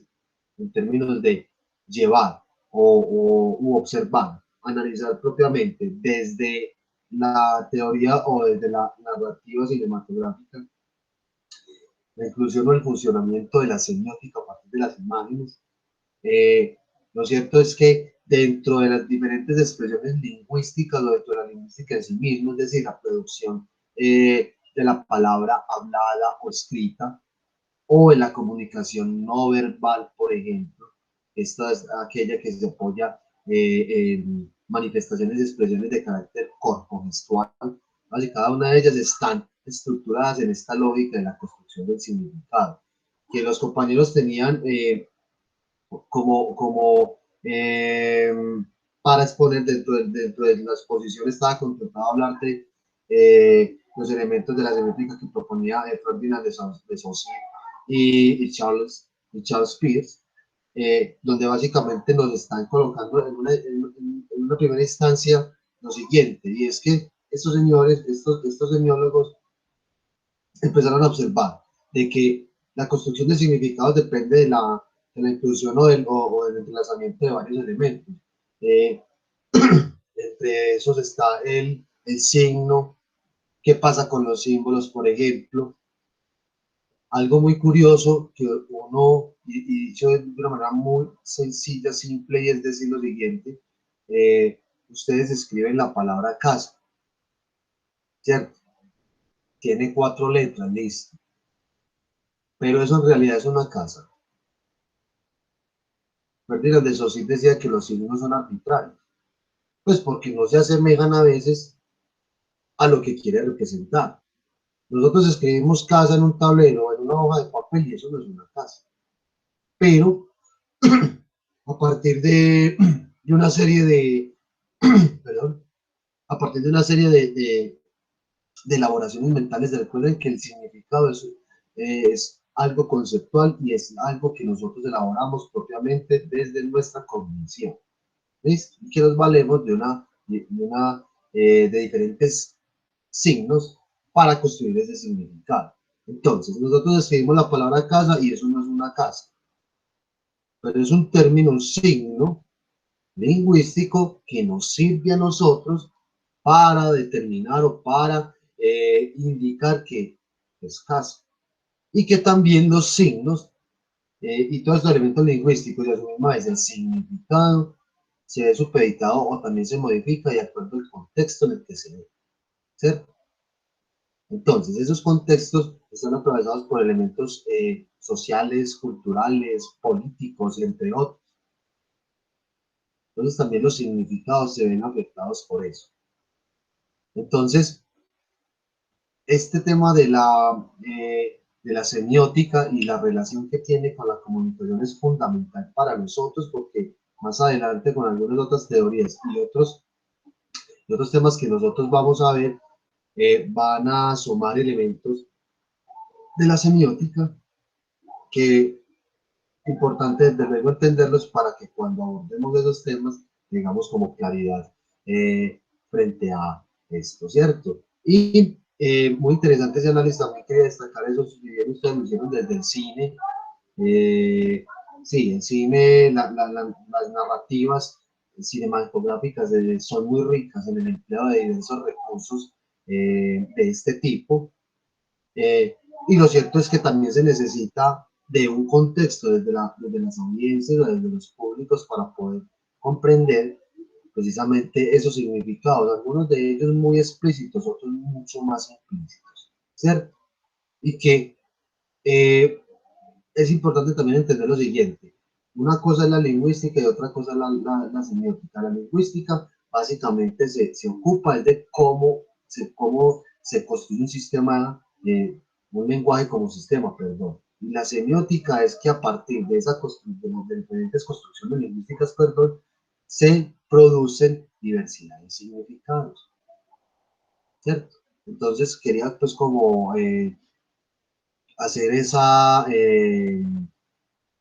en términos de llevar u observar, analizar propiamente desde la teoría o desde la narrativa cinematográfica, la inclusión o el funcionamiento de la semiótica a partir de las imágenes. Lo cierto es que dentro de las diferentes expresiones lingüísticas o dentro de la lingüística en sí mismo, es decir, la producción de la palabra hablada o escrita, o en la comunicación no verbal, por ejemplo, esta es aquella que se apoya en manifestaciones y expresiones de carácter corpogestual. Así, cada una de ellas están estructuradas en esta lógica de la construcción del significado, que los compañeros tenían como para exponer dentro de la exposición estaba contemplado hablar de los elementos de la semiótica que proponía Ferdinand de Saussure y Charles Peirce, donde básicamente nos están colocando en una primera instancia lo siguiente, y es que estos señores, estos semiólogos empezaron a observar de que la construcción de significados depende de la inclusión o del entrelazamiento de varios elementos. Entre esos está el signo, qué pasa con los símbolos, por ejemplo. Algo muy curioso que uno, y dicho de una manera muy sencilla, simple, y es decir lo siguiente, ustedes escriben la palabra casa, ¿cierto? Tiene 4 letras, listo. Pero eso en realidad es una casa. Ferdinand de Saussure decía que los signos son arbitrarios, pues porque no se asemejan a veces a lo que quiere representar. Nosotros escribimos casa en un tablero, en una hoja de papel, y eso no es una casa. Pero a partir de una serie perdón, a partir de una serie de elaboraciones mentales. Recuerden que el significado es algo conceptual y es algo que nosotros elaboramos propiamente desde nuestra cognición. ¿Listo? Y que nos valemos de diferentes signos para construir ese significado. Entonces, nosotros escribimos la palabra casa y eso no es una casa, pero es un término, un signo lingüístico que nos sirve a nosotros para determinar o para indicar que es casa. Y que también los signos y todos estos elementos lingüísticos de su misma vez el significado se ve supeditado o también se modifica de acuerdo al contexto en el que se ve, ¿cierto? Entonces, esos contextos están atravesados por elementos sociales, culturales, políticos, entre otros. Entonces, también los significados se ven afectados por eso. Entonces, este tema de la semiótica y la relación que tiene con la comunicación es fundamental para nosotros porque más adelante con algunas otras teorías y otros temas que nosotros vamos a ver van a sumar elementos de la semiótica que es importante desde luego entenderlos para que cuando abordemos esos temas tengamos como claridad frente a esto, ¿cierto? Y muy interesante ese análisis, también quería destacar eso, si bien ustedes lo hicieron desde el cine, sí, el cine, las narrativas cinematográficas son muy ricas en el empleo de diversos recursos de este tipo, y lo cierto es que también se necesita de un contexto desde las audiencias, desde los públicos, para poder comprender precisamente esos significados, algunos de ellos muy explícitos, otros mucho más implícitos, ¿cierto? Y que es importante también entender lo siguiente, una cosa es la lingüística y otra cosa es la semiótica. La lingüística básicamente se ocupa de cómo se construye un sistema, un lenguaje como sistema, perdón. Y la semiótica es que a partir de esa de diferentes construcciones lingüísticas, perdón, se producen diversidad de significados, ¿cierto? Entonces quería pues como hacer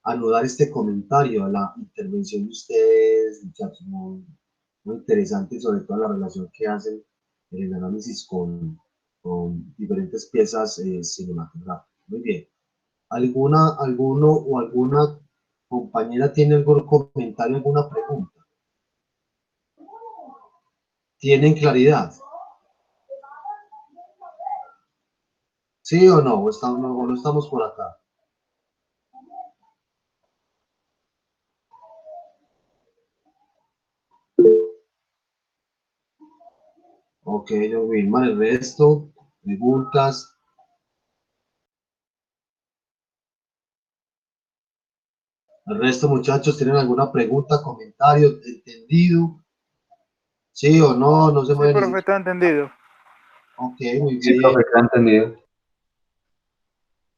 anudar este comentario a la intervención de ustedes, muchachos, muy interesante, sobre todo la relación que hacen en el análisis con diferentes piezas cinematográficas. Muy bien. ¿Alguno o alguna compañera tiene algún comentario, alguna pregunta? ¿Tienen claridad? ¿Sí o no? ¿O no estamos por acá? Ok, don Wilmar, el resto, preguntas. El resto, muchachos, ¿tienen alguna pregunta, comentario, entendido? ¿Sí o no? No se Sí, mueven. profe, está entendido. Ok, muy Sí, bien. profe, está entendido.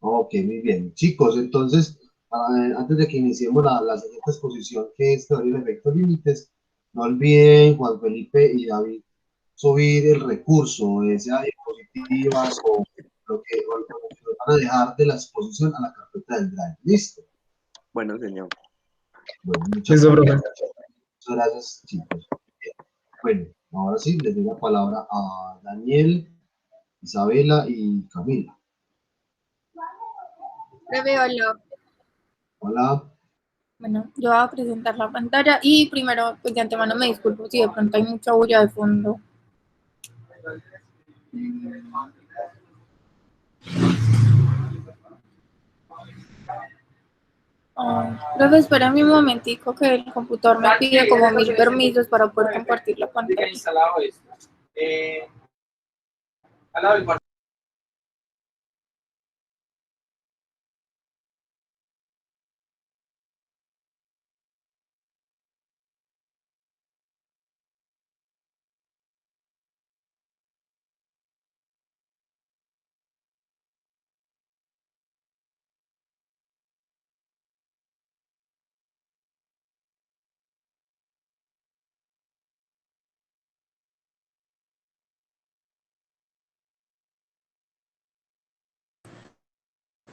Ok, muy bien. Chicos, entonces, antes de que iniciemos la siguiente exposición, que es teoría del efecto límites, no olviden, Juan Felipe y David, subir el recurso, esa diapositiva o lo que van a dejar de la exposición a la carpeta del Drive. ¿Listo? Bueno, señor. Bueno, muchas Listo, profe. gracias, chicos. Bueno, ahora sí, les doy la palabra a Daniel, Isabela y Camila. Profe, hola. Hola. Bueno, yo voy a presentar la pantalla y primero, pues de antemano me disculpo si de pronto hay mucha bulla de fondo. Profe, espérame un momentico que el computador me pide como 1000 permisos para poder compartir la pantalla.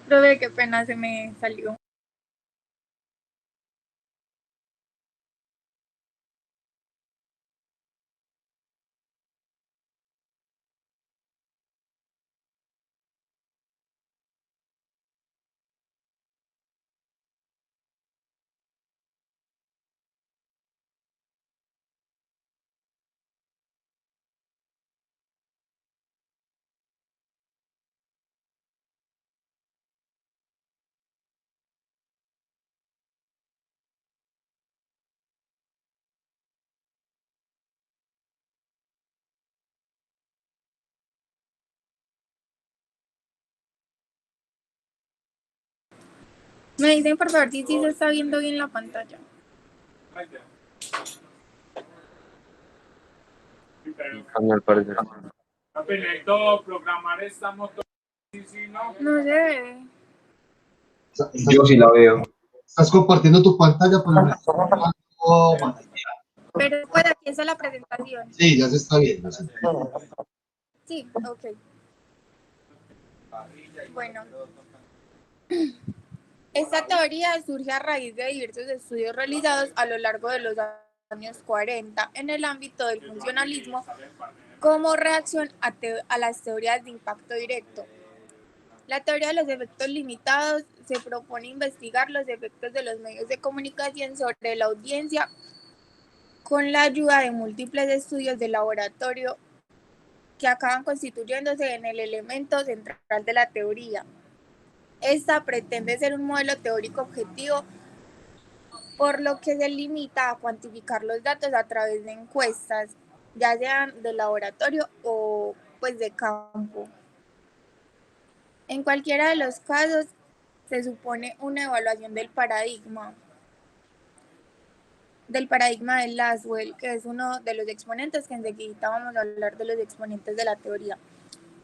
Profe, qué pena, se me salió. Me dicen por favor si sí se está viendo bien la pantalla. Al parecer. No se ve. Yo sí la veo. Estás compartiendo tu pantalla, pero no estás compartiendo pantalla. Pero pues aquí está la presentación. Sí, ya se está viendo. Sí. Sí, ok. Bueno, esta teoría surge a raíz de diversos estudios realizados a lo largo de los años 40 en el ámbito del funcionalismo como reacción a las teorías de impacto directo. La teoría de los efectos limitados se propone investigar los efectos de los medios de comunicación sobre la audiencia con la ayuda de múltiples estudios de laboratorio que acaban constituyéndose en el elemento central de la teoría. Esta pretende ser un modelo teórico objetivo, por lo que se limita a cuantificar los datos a través de encuestas, ya sean de laboratorio o pues de campo. En cualquiera de los casos, se supone una evaluación del paradigma de Laswell, que es uno de los exponentes, que enseguida vamos a hablar de los exponentes de la teoría.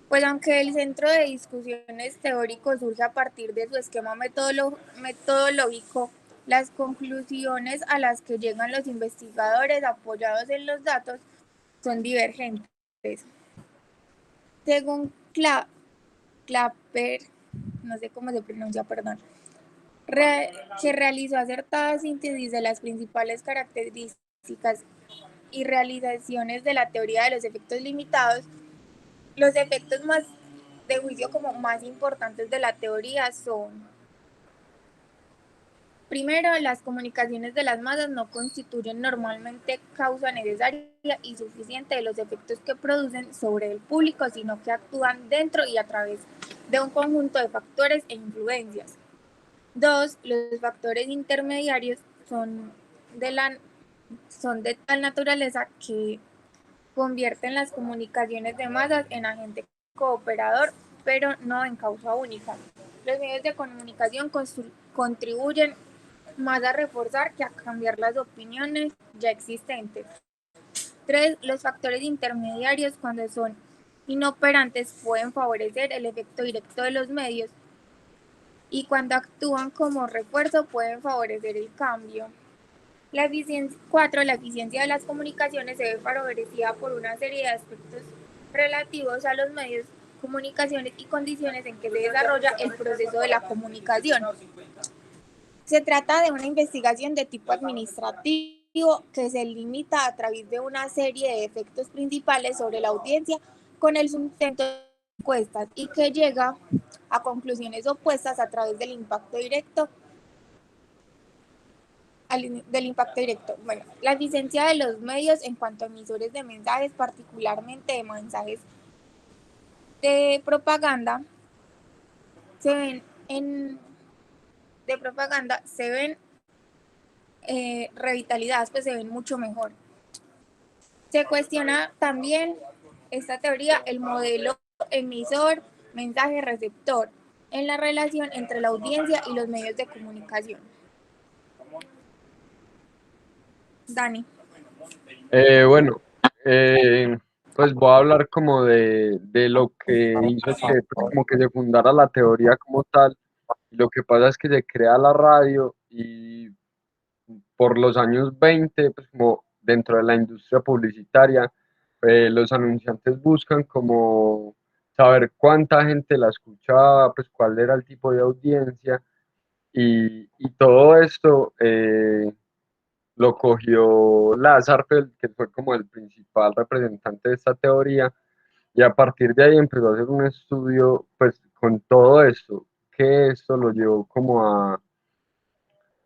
Pues aunque el centro de discusiones teórico surge a partir de su esquema metodológico, las conclusiones a las que llegan los investigadores apoyados en los datos son divergentes. Según Clapper, no sé cómo se pronuncia, perdón, que realizó acertada síntesis de las principales características y realizaciones de la teoría de los efectos limitados, los efectos más de juicio como más importantes de la teoría son: primero, las comunicaciones de las masas no constituyen normalmente causa necesaria y suficiente de los efectos que producen sobre el público, sino que actúan dentro y a través de un conjunto de factores e influencias. Dos, los factores intermediarios son de tal naturaleza que convierten las comunicaciones de masas en agente cooperador, pero no en causa única. Los medios de comunicación contribuyen más a reforzar que a cambiar las opiniones ya existentes. 3. Los factores intermediarios, cuando son inoperantes, pueden favorecer el efecto directo de los medios y cuando actúan como refuerzo pueden favorecer el cambio. 4. La eficiencia de las comunicaciones se ve favorecida por una serie de aspectos relativos a los medios, comunicaciones y condiciones en que se desarrolla el proceso de la comunicación. Se trata de una investigación de tipo administrativo que se limita a través de una serie de efectos principales sobre la audiencia con el sustento de encuestas y que llega a conclusiones opuestas a través del impacto directo. Bueno, la eficiencia de los medios en cuanto a emisores de mensajes, particularmente de mensajes de propaganda, se ven revitalizadas, pues se ven mucho mejor. Se cuestiona también esta teoría el modelo emisor, mensaje, receptor en la relación entre la audiencia y los medios de comunicación. Dani. Bueno, pues voy a hablar como de lo que hizo que, pues, como que se fundara la teoría como tal. Lo que pasa es que se crea la radio y por los años 20, pues como dentro de la industria publicitaria, los anunciantes buscan como saber cuánta gente la escuchaba, pues cuál era el tipo de audiencia, y todo esto lo cogió Lasarfeld, que fue como el principal representante de esta teoría, y a partir de ahí empezó a hacer un estudio, pues con todo esto, que esto lo llevó como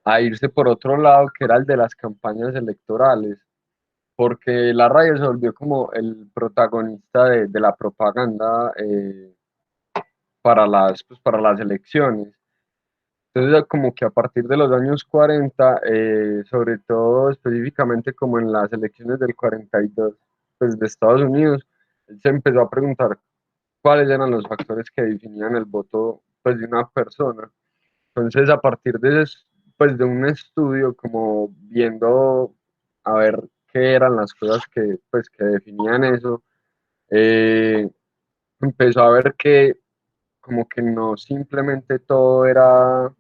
a irse por otro lado, que era el de las campañas electorales, porque la radio se volvió como el protagonista de la propaganda para las elecciones. Entonces, como que a partir de los años 40, sobre todo específicamente como en las elecciones del 42, pues de Estados Unidos, él se empezó a preguntar cuáles eran los factores que definían el voto, pues, de una persona. Entonces, a partir pues, de un estudio, como viendo a ver qué eran las cosas que, pues, que definían eso, eh, empezó a ver que como que no simplemente todo era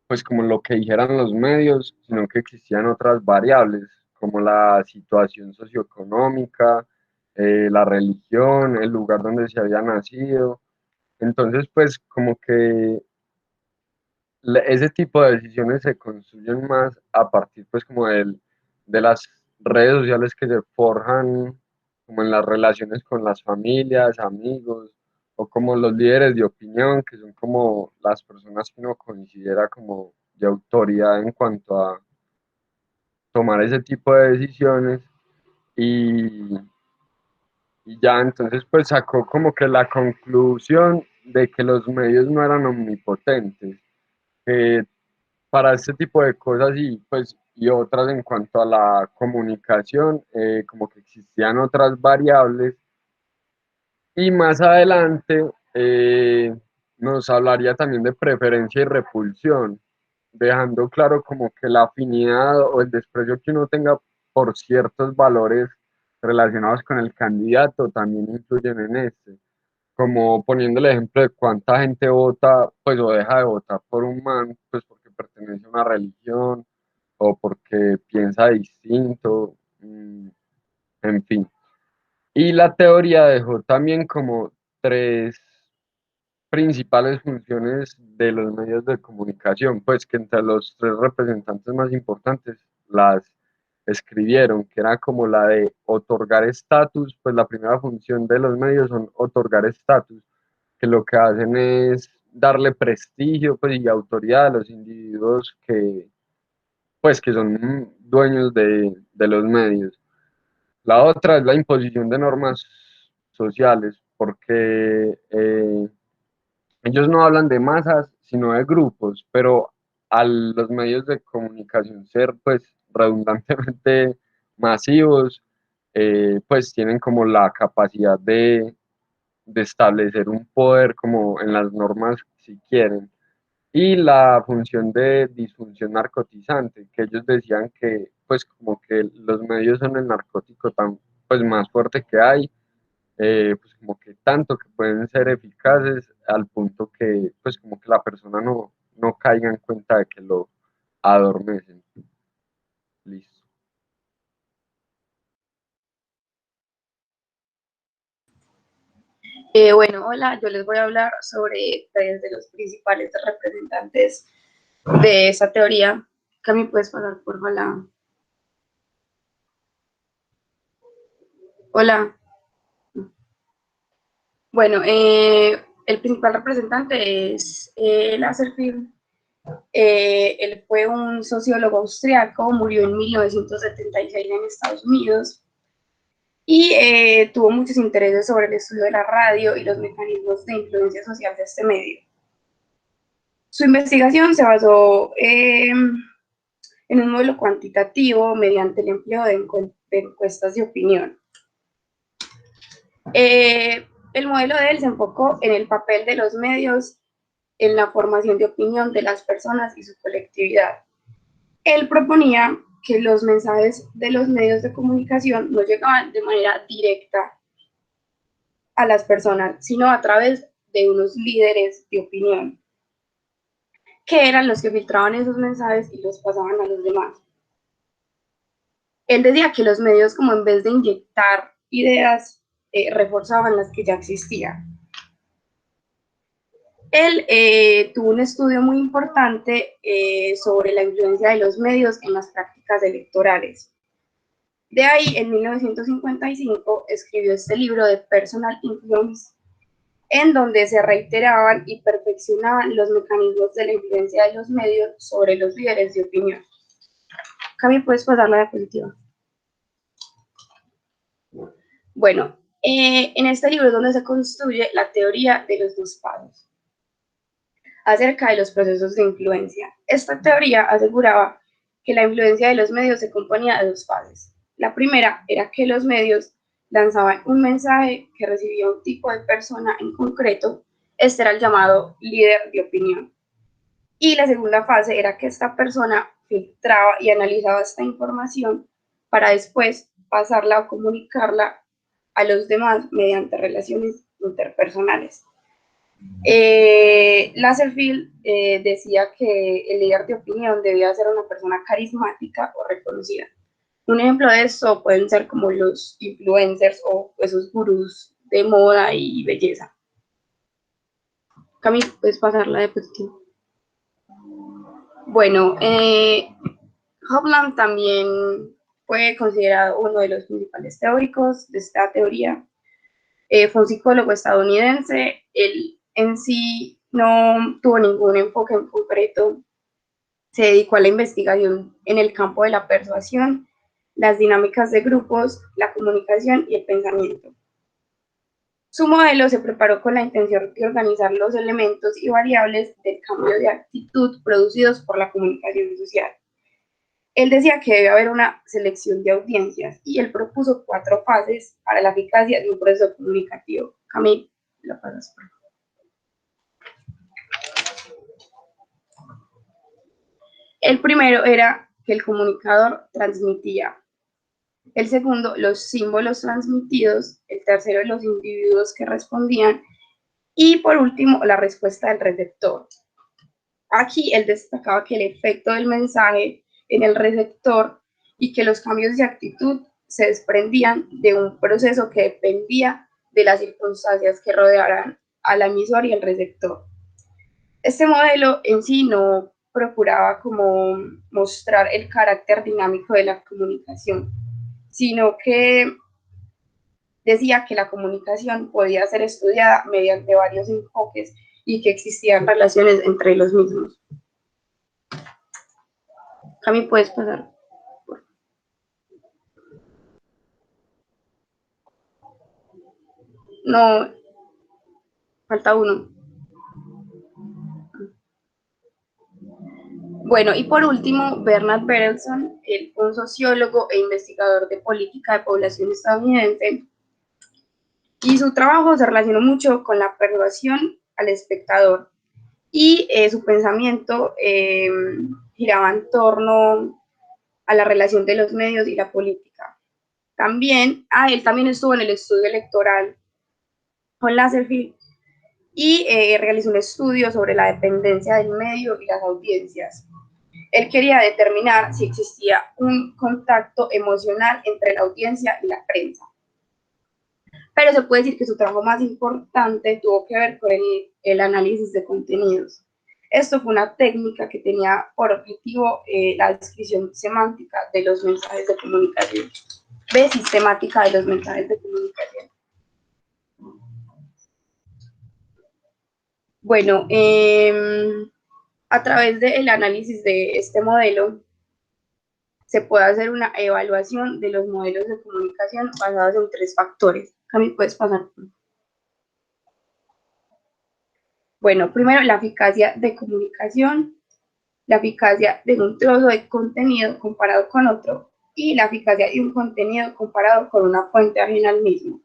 pues como lo que dijeran los medios, sino que existían otras variables, como la situación socioeconómica, la religión, el lugar donde se había nacido. Entonces, pues como que ese tipo de decisiones se construyen más a partir pues como de las redes sociales que se forjan como en las relaciones con las familias, amigos, o como los líderes de opinión, que son como las personas que uno considera como de autoridad en cuanto a tomar ese tipo de decisiones. Y, y ya entonces pues sacó como que la conclusión de que los medios no eran omnipotentes, que para este tipo de cosas y pues y otras en cuanto a la comunicación, como que existían otras variables, y más adelante nos hablaría también de preferencia y repulsión, dejando claro como que la afinidad o el desprecio que uno tenga por ciertos valores relacionados con el candidato también influyen en este, como poniendo el ejemplo de cuánta gente vota, pues o deja de votar por un man, pues porque pertenece a una religión o porque piensa distinto, en fin. Y la teoría dejó también como tres principales funciones de los medios de comunicación, pues que entre los tres representantes más importantes las escribieron, que era como la de otorgar estatus, pues la primera función de los medios son otorgar estatus, que lo que hacen es darle prestigio, pues, y autoridad a los individuos que, pues, que son dueños de los medios. La otra es la imposición de normas sociales, porque ellos no hablan de masas, sino de grupos, pero a los medios de comunicación ser pues redundantemente masivos, pues tienen como la capacidad de establecer un poder como en las normas si quieren. Y la función de disfunción narcotizante, que ellos decían que pues como que los medios son el narcótico tan pues más fuerte que hay, pues como que tanto que pueden ser eficaces al punto que pues como que la persona no caiga en cuenta de que lo adormecen. Listo. Bueno, hola, yo les voy a hablar sobre tres de los principales representantes de esa teoría. Cami, ¿puedes pasar, por favor? Hola. Bueno, el principal representante es Lasserfield. Él fue un sociólogo austriaco, murió en 1976 en Estados Unidos y tuvo muchos intereses sobre el estudio de la radio y los mecanismos de influencia social de este medio. Su investigación se basó en un modelo cuantitativo mediante el empleo de encuestas de opinión. El modelo de él se enfocó en el papel de los medios en la formación de opinión de las personas y su colectividad. Él proponía que los mensajes de los medios de comunicación no llegaban de manera directa a las personas, sino a través de unos líderes de opinión, que eran los que filtraban esos mensajes y los pasaban a los demás. Él decía que los medios, como en vez de inyectar ideas, reforzaban las que ya existían. Él tuvo un estudio muy importante sobre la influencia de los medios en las prácticas electorales. De ahí, en 1955, escribió este libro de Personal Influence, en donde se reiteraban y perfeccionaban los mecanismos de la influencia de los medios sobre los líderes de opinión. Cami, ¿puedes pasar la diapositiva? Bueno, en este libro es donde se construye la teoría de los dos pasos acerca de los procesos de influencia. Esta teoría aseguraba que la influencia de los medios se componía de dos fases. La primera era que los medios lanzaban un mensaje que recibía un tipo de persona en concreto. Este era el llamado líder de opinión. Y la segunda fase era que esta persona filtraba y analizaba esta información para después pasarla o comunicarla a los demás mediante relaciones interpersonales. Lasserfield decía que el líder de opinión debía ser una persona carismática o reconocida. Un ejemplo de esto pueden ser como los influencers o esos gurús de moda y belleza. Cami, ¿puedes pasar la diapositiva? Bueno, Hovland también fue considerado uno de los principales teóricos de esta teoría. Fue un psicólogo estadounidense. Él en sí no tuvo ningún enfoque en concreto. Se dedicó a la investigación en el campo de la persuasión, las dinámicas de grupos, la comunicación y el pensamiento. Su modelo se preparó con la intención de organizar los elementos y variables del cambio de actitud producidos por la comunicación social. Él decía que debe haber una selección de audiencias y él propuso 4 fases para la eficacia de un proceso comunicativo. Camille, la pasas por favor. El primero era que el comunicador transmitía. El segundo, los símbolos transmitidos. El tercero, los individuos que respondían. Y por último, la respuesta del receptor. Aquí él destacaba que el efecto del mensaje en el receptor y que los cambios de actitud se desprendían de un proceso que dependía de las circunstancias que rodearan al emisor y el receptor. Este modelo en sí no procuraba como mostrar el carácter dinámico de la comunicación, sino que decía que la comunicación podía ser estudiada mediante varios enfoques y que existían relaciones entre los mismos. Cami, ¿puedes pasar? No, falta uno. Bueno, y por último, Bernard Berelson, un sociólogo e investigador de política de población estadounidense, y su trabajo se relacionó mucho con la persuasión al espectador, y su pensamiento giraba en torno a la relación de los medios y la política. También, él también estuvo en el estudio electoral con Lasserfield y realizó un estudio sobre la dependencia del medio y las audiencias. Él quería determinar si existía un contacto emocional entre la audiencia y la prensa. Pero se puede decir que su trabajo más importante tuvo que ver con el análisis de contenidos. Esto fue una técnica que tenía por objetivo la descripción semántica de los mensajes de comunicación. Sistemática de los mensajes de comunicación. Bueno, a través del análisis de este modelo, se puede hacer una evaluación de los modelos de comunicación basados en 3 factores. Cami, ¿puedes pasar? Bueno, primero, la eficacia de comunicación, la eficacia de un trozo de contenido comparado con otro, y la eficacia de un contenido comparado con una fuente ajena al mismo.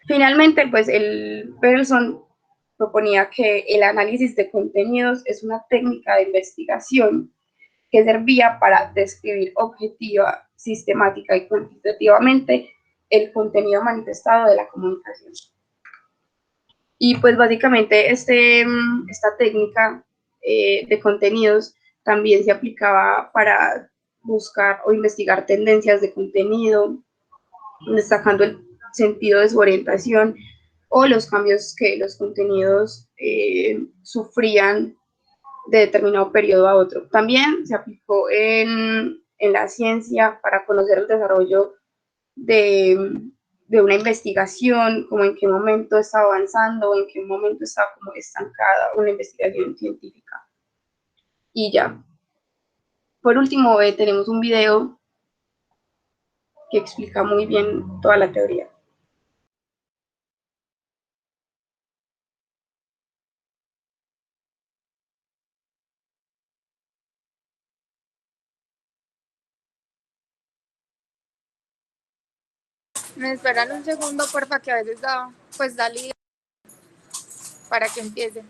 Finalmente, pues Berelson proponía que el análisis de contenidos es una técnica de investigación que servía para describir objetiva, sistemática y cuantitativamente el contenido manifestado de la comunicación. Y pues básicamente esta técnica de contenidos también se aplicaba para buscar o investigar tendencias de contenido, destacando el sentido de su orientación o los cambios que los contenidos sufrían de determinado periodo a otro. También se aplicó en la ciencia para conocer el desarrollo de una investigación, como en qué momento está avanzando, o en qué momento está como estancada una investigación científica. Y ya. Por último, tenemos un video que explica muy bien toda la teoría. Me esperan un segundo, porfa, que a veces da lío para que empiece.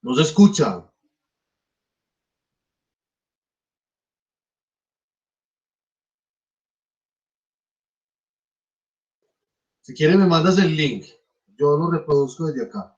No se escucha. Si quieres me mandas el link. Yo lo reproduzco desde acá.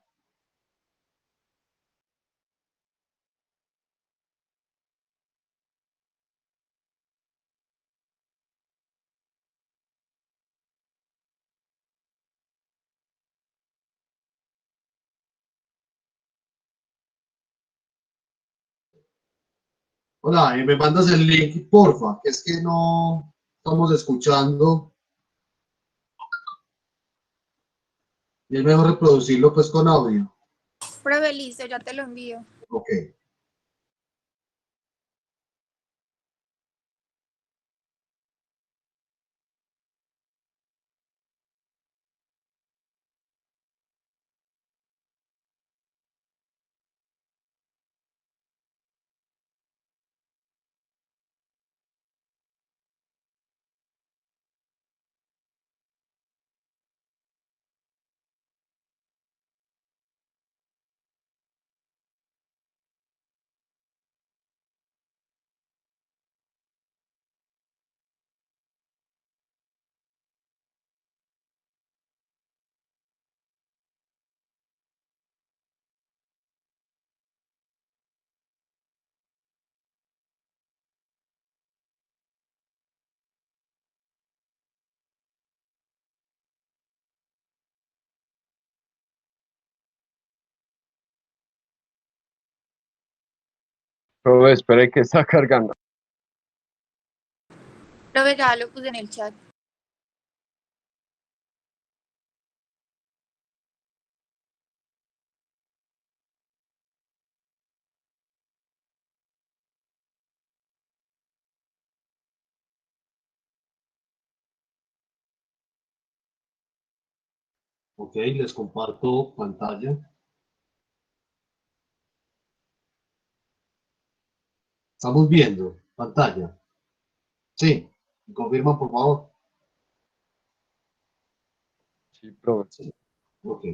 Hola, y me mandas el link, porfa, que es que no estamos escuchando. Y es mejor reproducirlo pues con audio. Pruebe, listo, ya te lo envío. Ok. Pero espere que está cargando. Profe, ya lo puse en el chat. Ok, les comparto pantalla. Estamos viendo pantalla. Sí, ¿me confirman por favor? Sí, profe. Sí. Ok.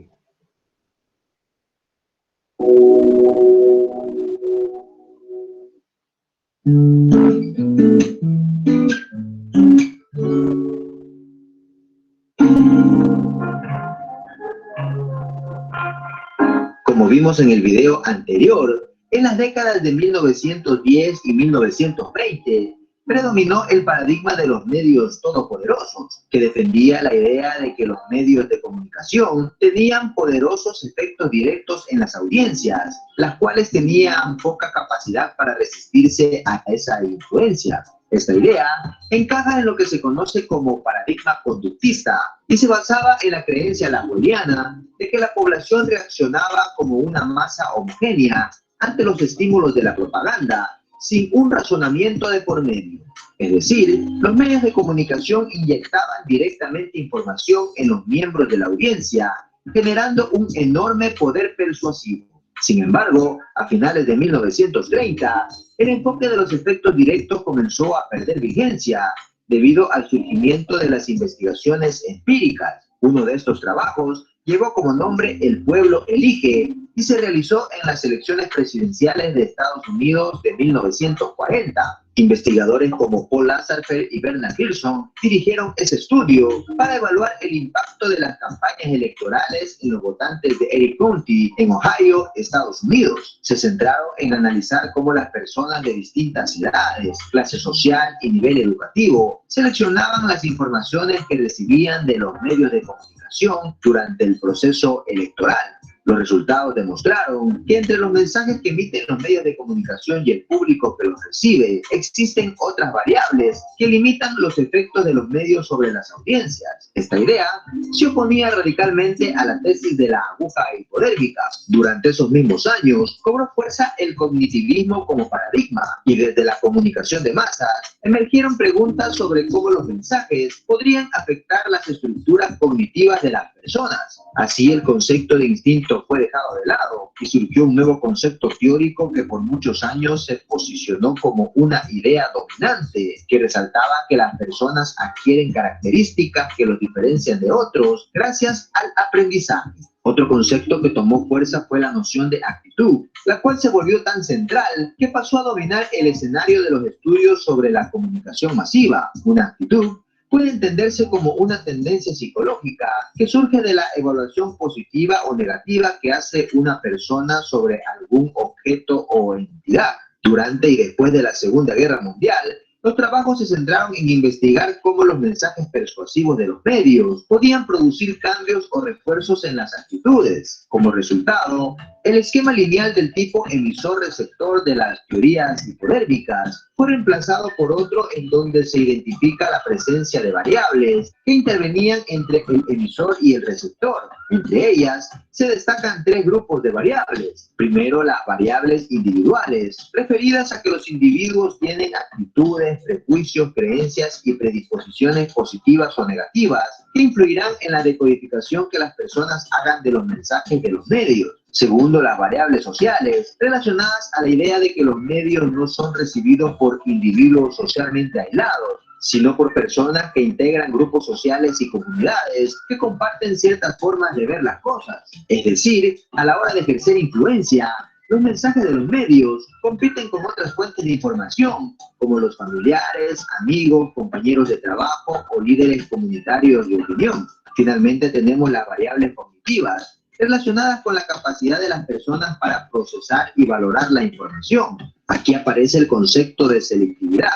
Como vimos en el video anterior, en las décadas de 1910 y 1920, predominó el paradigma de los medios todopoderosos, que defendía la idea de que los medios de comunicación tenían poderosos efectos directos en las audiencias, las cuales tenían poca capacidad para resistirse a esa influencia. Esta idea encaja en lo que se conoce como paradigma conductista y se basaba en la creencia lagrangiana de que la población reaccionaba como una masa homogénea ante los estímulos de la propaganda, sin un razonamiento de por medio. Es decir, los medios de comunicación inyectaban directamente información en los miembros de la audiencia generando un enorme poder persuasivo. Sin embargo, a finales de 1930, el enfoque de los efectos directos comenzó a perder vigencia debido al surgimiento de las investigaciones empíricas. Uno de estos trabajos llevó como nombre El pueblo elige y se realizó en las elecciones presidenciales de Estados Unidos de 1940. Investigadores como Paul Lazarsfeld y Bernard Pearson dirigieron ese estudio para evaluar el impacto de las campañas electorales en los votantes de Erie County, en Ohio, Estados Unidos. Se centraron en analizar cómo las personas de distintas edades, clase social y nivel educativo seleccionaban las informaciones que recibían de los medios de comunicación durante el proceso electoral. Los resultados demostraron que entre los mensajes que emiten los medios de comunicación y el público que los recibe, existen otras variables que limitan los efectos de los medios sobre las audiencias. Esta idea se oponía radicalmente a la tesis de la aguja hipodérmica. Durante esos mismos años, cobró fuerza el cognitivismo como paradigma, y desde la comunicación de masas emergieron preguntas sobre cómo los mensajes podrían afectar las estructuras cognitivas de las personas. Así, el concepto de instinto fue dejado de lado y surgió un nuevo concepto teórico que por muchos años se posicionó como una idea dominante, que resaltaba que las personas adquieren características que los diferencian de otros gracias al aprendizaje. Otro concepto que tomó fuerza fue la noción de actitud, la cual se volvió tan central que pasó a dominar el escenario de los estudios sobre la comunicación masiva. Una actitud puede entenderse como una tendencia psicológica que surge de la evaluación positiva o negativa que hace una persona sobre algún objeto o entidad. Durante y después de la Segunda Guerra Mundial, los trabajos se centraron en investigar cómo los mensajes persuasivos de los medios podían producir cambios o refuerzos en las actitudes. Como resultado, el esquema lineal del tipo emisor-receptor de las teorías hipodérmicas fue reemplazado por otro en donde se identifica la presencia de variables que intervenían entre el emisor y el receptor. Entre ellas, se destacan tres grupos de variables. Primero, las variables individuales, referidas a que los individuos tienen actitudes, prejuicios, creencias y predisposiciones positivas o negativas que influirán en la decodificación que las personas hagan de los mensajes de los medios. Segundo, las variables sociales, relacionadas a la idea de que los medios no son recibidos por individuos socialmente aislados, sino por personas que integran grupos sociales y comunidades que comparten ciertas formas de ver las cosas. Es decir, a la hora de ejercer influencia, los mensajes de los medios compiten con otras fuentes de información, como los familiares, amigos, compañeros de trabajo o líderes comunitarios de opinión. Finalmente tenemos las variables cognitivas, relacionadas con la capacidad de las personas para procesar y valorar la información. Aquí aparece el concepto de selectividad,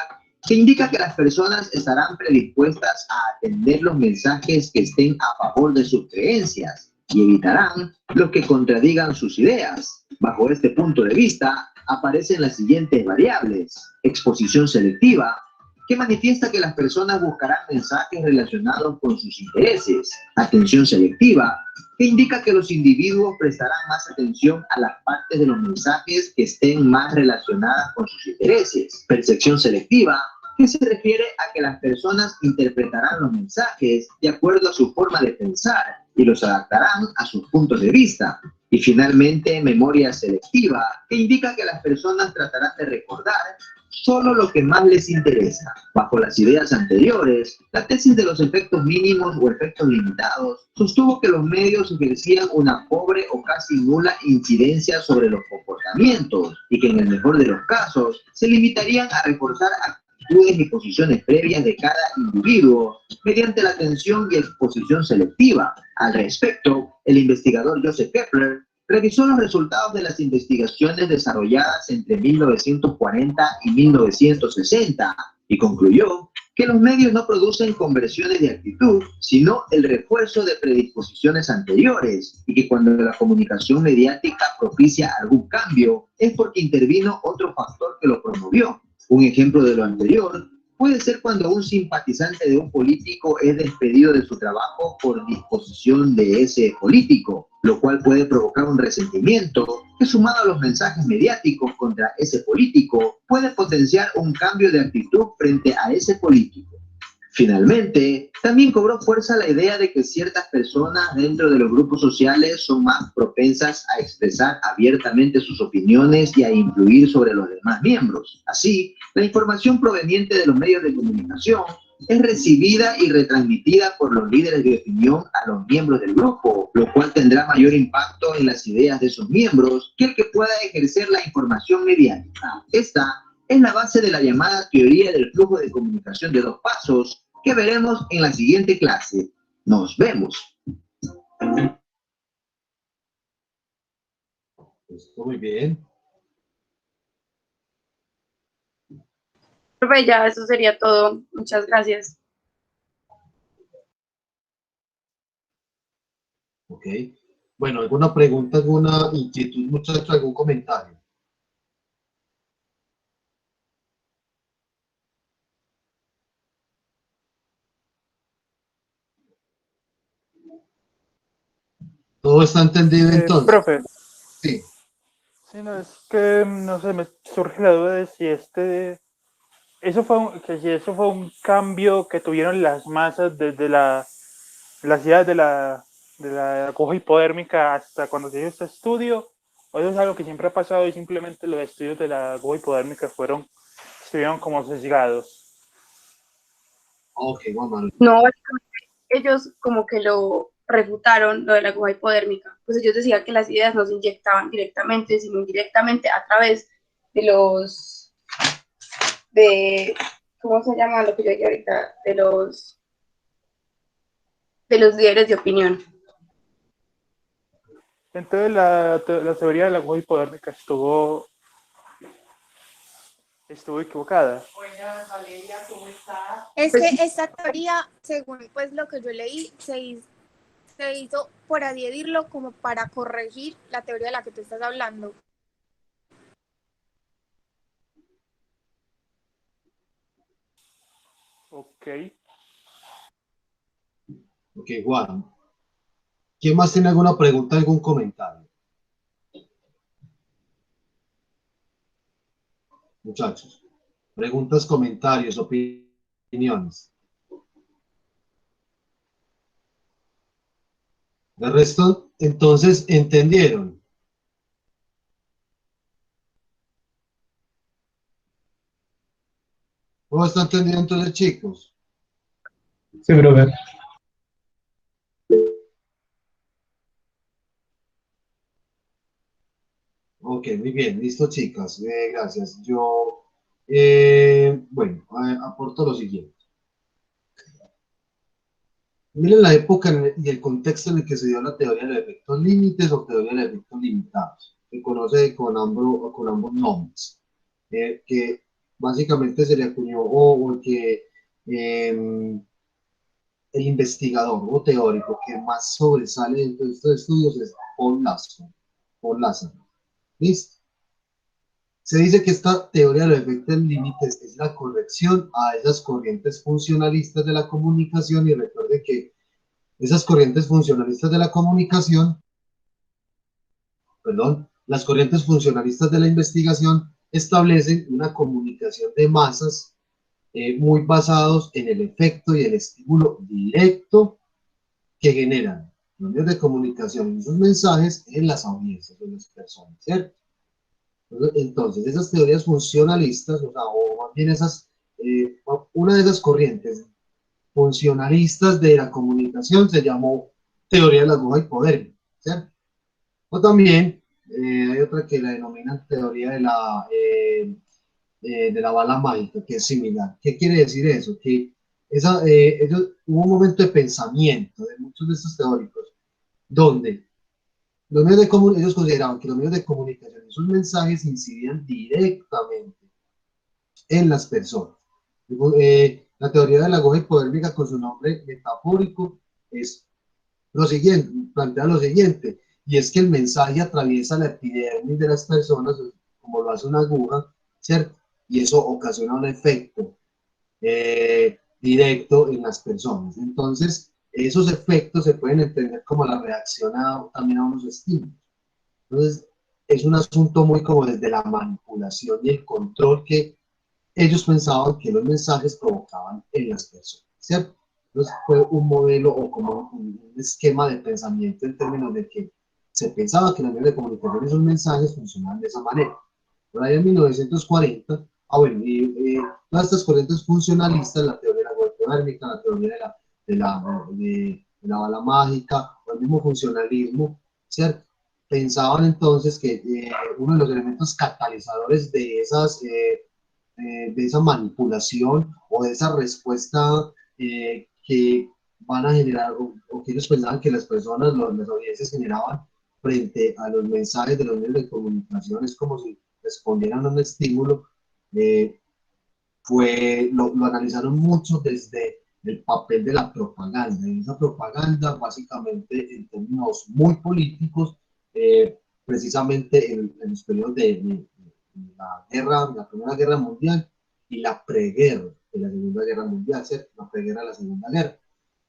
que indica que las personas estarán predispuestas a atender los mensajes que estén a favor de sus creencias y evitarán los que contradigan sus ideas. Bajo este punto de vista, aparecen las siguientes variables. Exposición selectiva, que manifiesta que las personas buscarán mensajes relacionados con sus intereses. Atención selectiva, que indica que los individuos prestarán más atención a las partes de los mensajes que estén más relacionadas con sus intereses. Percepción selectiva, que se refiere a que las personas interpretarán los mensajes de acuerdo a su forma de pensar y los adaptarán a sus puntos de vista. Y finalmente, memoria selectiva, que indica que las personas tratarán de recordar solo lo que más les interesa. Bajo las ideas anteriores, la tesis de los efectos mínimos o efectos limitados sostuvo que los medios ejercían una pobre o casi nula incidencia sobre los comportamientos y que en el mejor de los casos se limitarían a reforzar actitudes y posiciones previas de cada individuo mediante la atención y exposición selectiva. Al respecto, el investigador Joseph Kepler revisó los resultados de las investigaciones desarrolladas entre 1940 y 1960 y concluyó que los medios no producen conversiones de actitud, sino el refuerzo de predisposiciones anteriores, y que cuando la comunicación mediática propicia algún cambio es porque intervino otro factor que lo promovió. Un ejemplo de lo anterior puede ser cuando un simpatizante de un político es despedido de su trabajo por disposición de ese político, lo cual puede provocar un resentimiento que, sumado a los mensajes mediáticos contra ese político, puede potenciar un cambio de actitud frente a ese político. Finalmente, también cobró fuerza la idea de que ciertas personas dentro de los grupos sociales son más propensas a expresar abiertamente sus opiniones y a influir sobre los demás miembros. Así, la información proveniente de los medios de comunicación es recibida y retransmitida por los líderes de opinión a los miembros del grupo, lo cual tendrá mayor impacto en las ideas de esos miembros que el que pueda ejercer la información mediática. Esta es la base de la llamada teoría del flujo de comunicación de dos pasos que veremos en la siguiente clase. Nos vemos. Esto muy bien. Profe, ya eso sería todo. Muchas gracias. Ok. Bueno, ¿alguna pregunta, alguna inquietud, muchachos, algún comentario? ¿Todo está entendido entonces? Profe, Sí. sí, no, es que no sé, me surge la duda de si eso fue un cambio que tuvieron las masas desde las ideas de la aguja hipodérmica hasta cuando se hizo este estudio, o eso es algo que siempre ha pasado y simplemente los estudios de la aguja hipodérmica estuvieron como sesgados. Ok, Juan Manuel. No, ellos como que lo refutaron, lo de la aguja hipodérmica. Pues ellos decían que las ideas no se inyectaban directamente, sino indirectamente a través ¿cómo se llama lo que yo dije ahorita? De los líderes de opinión. Entonces la teoría de la aguja hipodérmica estuvo equivocada. Es que esta teoría, según pues lo que yo leí, se hizo por adherirlo como para corregir la teoría de la que tú estás hablando. Ok. Ok, Juan. ¿Quién más tiene alguna pregunta, algún comentario? Muchachos, preguntas, comentarios, opiniones. De resto, entonces, ¿entendieron? ¿Cómo están entendiendo entonces, chicos? Sí, profe. Ok, muy bien, listo, chicas. Gracias. Yo, bueno, aporto lo siguiente. Miren la época y el contexto en el que se dio la teoría de los efectos límites o teoría de los efectos limitados. Se conoce con ambos nombres, que básicamente se le acuñó o que el investigador o teórico que más sobresale dentro de estos estudios es Paul Lassner. Paul Lassner. ¿Listo? Se dice que esta teoría de los efectos límites es la corrección a esas corrientes funcionalistas de la comunicación, y recuerde que esas corrientes funcionalistas de la comunicación, las corrientes funcionalistas de la investigación establecen una comunicación de masas muy basados en el efecto y el estímulo directo que generan los medios de comunicación y sus mensajes en las audiencias de las personas, ¿cierto? Entonces, esas teorías funcionalistas, o más bien una de esas corrientes funcionalistas de la comunicación se llamó teoría de la aguja hipodérmica, ¿cierto? O también hay otra que la denominan teoría de la bala mágica, que es similar. ¿Qué quiere decir eso? Que hubo un momento de pensamiento de muchos de estos teóricos donde ellos consideraban que los medios de comunicación y sus mensajes incidían directamente en las personas. La teoría de la aguja hipodérmica, con su nombre metafórico, es lo siguiente, plantea lo siguiente, y es que el mensaje atraviesa la epidermis de las personas, como lo hace una aguja, ¿cierto? Y eso ocasiona un efecto directo en las personas. Entonces, esos efectos se pueden entender como la reacción también a unos estímulos. Entonces, es un asunto muy como desde la manipulación y el control que ellos pensaban que los mensajes provocaban en las personas. ¿cierto? Entonces fue un modelo o como un esquema de pensamiento en términos de que se pensaba que los medios de comunicación y sus mensajes funcionaban de esa manera. Por ahí en 1940, bueno, todas estas corrientes funcionalistas, la teoría de la huertodérmica, la teoría de la bala mágica, o el mismo funcionalismo, ¿cierto? Pensaban entonces que uno de los elementos catalizadores de esa manipulación o de esa respuesta que van a generar, o que ellos pensaban que las personas, las audiencias generaban frente a los mensajes de los medios de comunicación, es como si respondieran a un estímulo, lo analizaron mucho desde el papel de la propaganda. Y esa propaganda, básicamente, en términos muy políticos, precisamente en los periodos de la Primera Guerra Mundial y la preguerra de la Segunda Guerra Mundial, ¿cierto? La preguerra de la Segunda Guerra.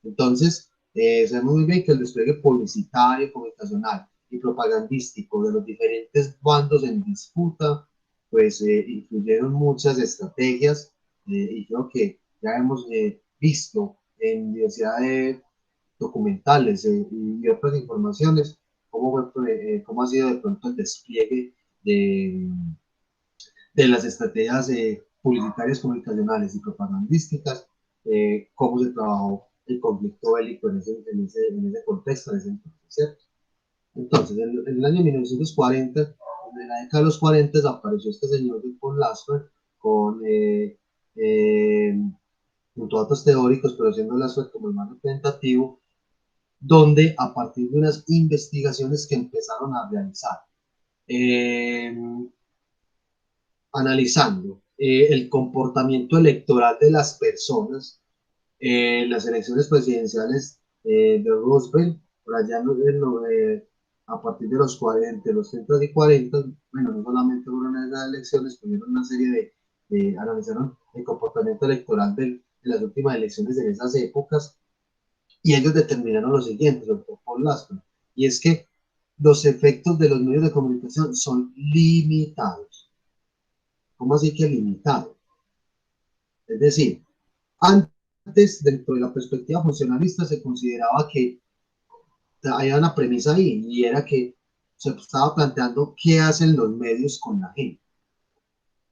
Entonces, sabemos muy bien que el despliegue publicitario, comunicacional y propagandístico de los diferentes bandos en disputa, pues incluyeron muchas estrategias y creo que ya hemos visto en diversidad de documentales y otras informaciones cómo ha sido de pronto el despliegue de las estrategias publicitarias, comunicacionales y propagandísticas, cómo se trabajó el conflicto bélico en ese contexto, en ese entonces, ¿cierto? Entonces, en el año 1940, en la década de los 40, apareció este señor de Paul Lasker junto a otros teóricos, pero siendo Lasker como el más representativo, donde a partir de unas investigaciones que empezaron a realizar, analizando el comportamiento electoral de las personas, las elecciones presidenciales de Roosevelt, por allá a partir de los 40, los 30 y 40, bueno, no solamente fueron esas elecciones, tuvieron una serie analizaron el comportamiento electoral de las últimas elecciones de esas épocas, y ellos determinaron lo siguiente, sobre todo por Lasker, y es que los efectos de los medios de comunicación son limitados. ¿Cómo así que limitados? Es decir, antes, dentro de la perspectiva funcionalista, se consideraba que había una premisa ahí, y era que se estaba planteando qué hacen los medios con la gente,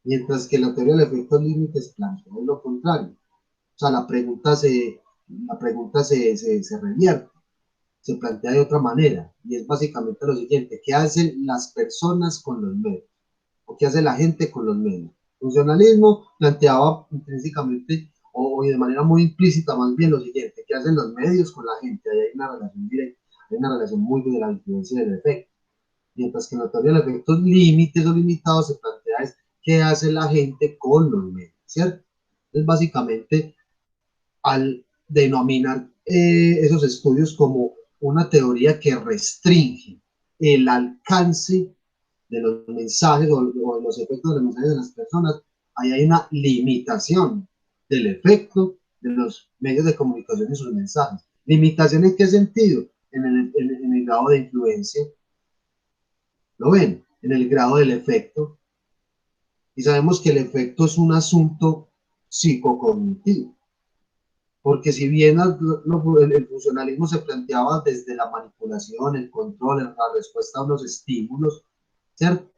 mientras que la teoría del efecto límites plantea lo contrario. O sea, la pregunta se revierte, se plantea de otra manera, y es básicamente lo siguiente: ¿qué hacen las personas con los medios? ¿O qué hace la gente con los medios? El funcionalismo planteaba intrínsecamente o de manera muy implícita más bien lo siguiente: ¿qué hacen los medios con la gente? Ahí hay una relación directa, hay una relación muy de la influencia del efecto. Mientras que en la teoría de los efectos límites o limitados se plantea es qué hace la gente con los medios, ¿cierto? Entonces, básicamente, al denominar esos estudios como una teoría que restringe el alcance de los mensajes o de los efectos de los mensajes de las personas, ahí hay una limitación del efecto de los medios de comunicación y sus mensajes. ¿Limitación en qué sentido? En el grado de influencia. ¿Lo ven? En el grado del efecto. Y sabemos que el efecto es un asunto psicocognitivo. Porque si bien el funcionalismo se planteaba desde la manipulación, el control, la respuesta a unos estímulos, ¿cierto?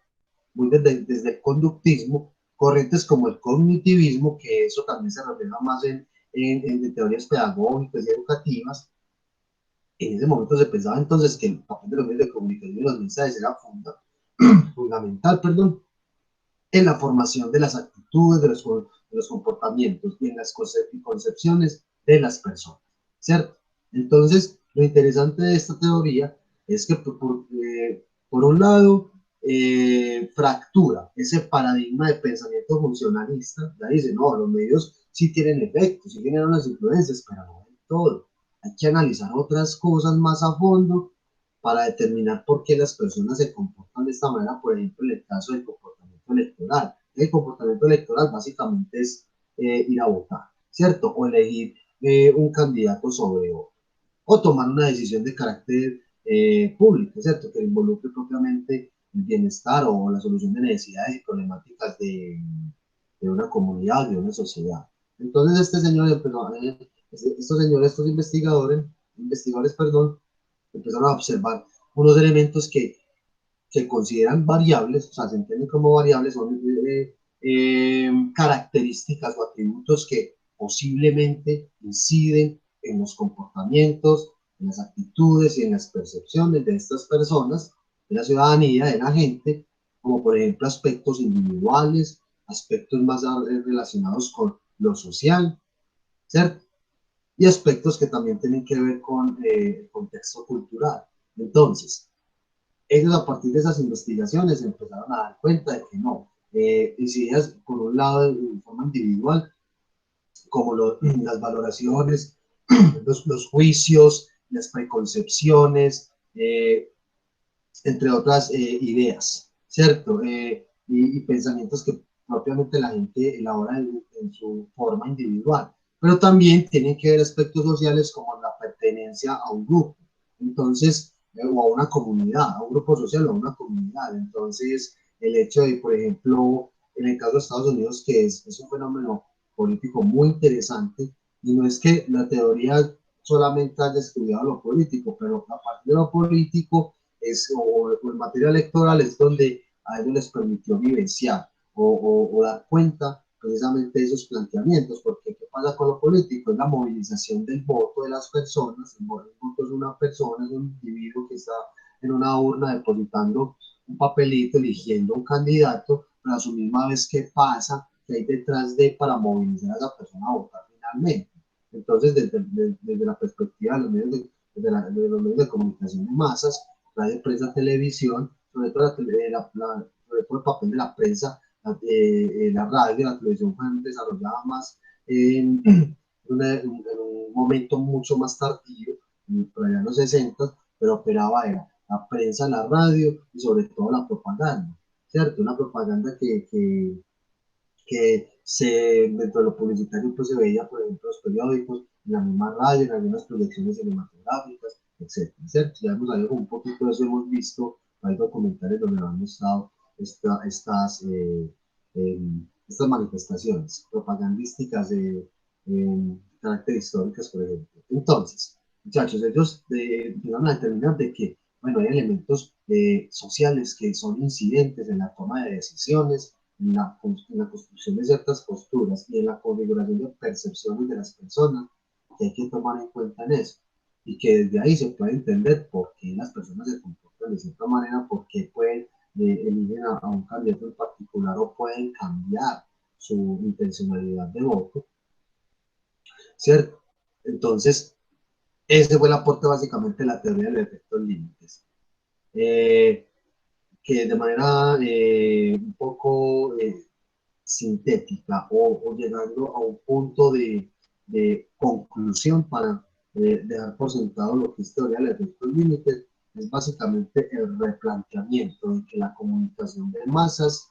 Muy desde el conductismo, corrientes como el cognitivismo, que eso también se refleja más en teorías pedagógicas y educativas. En ese momento se pensaba entonces que el papel de los medios de comunicación y los mensajes era fundamental, en la formación de las actitudes, de los comportamientos y en las concepciones de las personas, ¿cierto? Entonces, lo interesante de esta teoría es que por un lado fractura ese paradigma de pensamiento funcionalista. Ya dice, no, los medios sí tienen efectos, sí tienen unas influencias, pero no en todo. Hay que analizar otras cosas más a fondo para determinar por qué las personas se comportan de esta manera, por ejemplo, en el caso del comportamiento electoral. El comportamiento electoral básicamente es ir a votar, ¿cierto? O elegir un candidato sobre otro, o tomar una decisión de carácter público, ¿cierto? Que involucre propiamente el bienestar o la solución de necesidades y problemáticas de una comunidad, de una sociedad. Entonces este señor empezó estos señores, estos investigadores, perdón, empezaron a observar unos elementos que consideran variables, o sea, se entienden como variables, son características o atributos que posiblemente inciden en los comportamientos, en las actitudes y en las percepciones de estas personas, de la ciudadanía, de la gente, como por ejemplo aspectos individuales, aspectos más relacionados con lo social, ¿cierto? Y aspectos que también tienen que ver con el contexto cultural. Entonces, ellos a partir de esas investigaciones empezaron a dar cuenta de que no, incididas por un lado de forma individual, como las valoraciones, los juicios, las preconcepciones, entre otras ideas, ¿cierto? Y pensamientos que propiamente la gente elabora en su forma individual, pero también tienen que ver aspectos sociales como la pertenencia a un grupo, entonces, o a una comunidad, a un grupo social o a una comunidad. Entonces, el hecho de, por ejemplo, en el caso de Estados Unidos, que es un fenómeno político muy interesante, y no es que la teoría solamente haya estudiado lo político, pero a partir de lo político o el material electoral es donde a ellos les permitió vivenciar o dar cuenta precisamente de esos planteamientos, porque ¿qué pasa con lo político? Es la movilización del voto de las personas. El voto es una persona, es un individuo que está en una urna depositando un papelito, eligiendo un candidato, pero a su misma vez, ¿qué pasa? ¿Qué hay detrás de para movilizar a esa persona a votar finalmente? Entonces, desde la perspectiva de los medios de los medios de comunicación de masas, radio, prensa, televisión, sobre todo, sobre todo el papel de la prensa, la radio, la televisión fue desarrollada más en, en un momento mucho más tardío, por allá en los 60, pero operaba era la prensa, la radio y sobre todo la propaganda, ¿cierto? Una propaganda que dentro de lo publicitario pues se veía, por ejemplo, los periódicos, en la misma radio, en algunas proyecciones cinematográficas, etcétera, ¿cierto? Ya hemos hablado un poquito de eso, hemos visto, hay documentales donde han mostrado estas manifestaciones propagandísticas de carácter históricas, por ejemplo. Entonces, muchachos, ellos llegan a determinar de que, bueno, hay elementos sociales que son incidentes en la toma de decisiones, en la construcción de ciertas posturas y en la configuración de percepciones de las personas, que hay que tomar en cuenta en eso. Y que desde ahí se puede entender por qué las personas se comportan de cierta manera, por qué pueden eligen a un candidato en particular o pueden cambiar su intencionalidad de voto, ¿cierto? Entonces, ese fue el aporte básicamente de la teoría de los efectos límites. Que de manera un poco sintética o llegando a un punto de conclusión para dejar por sentado lo que es teoría de los efectos límites, es básicamente el replanteamiento de que la comunicación de masas,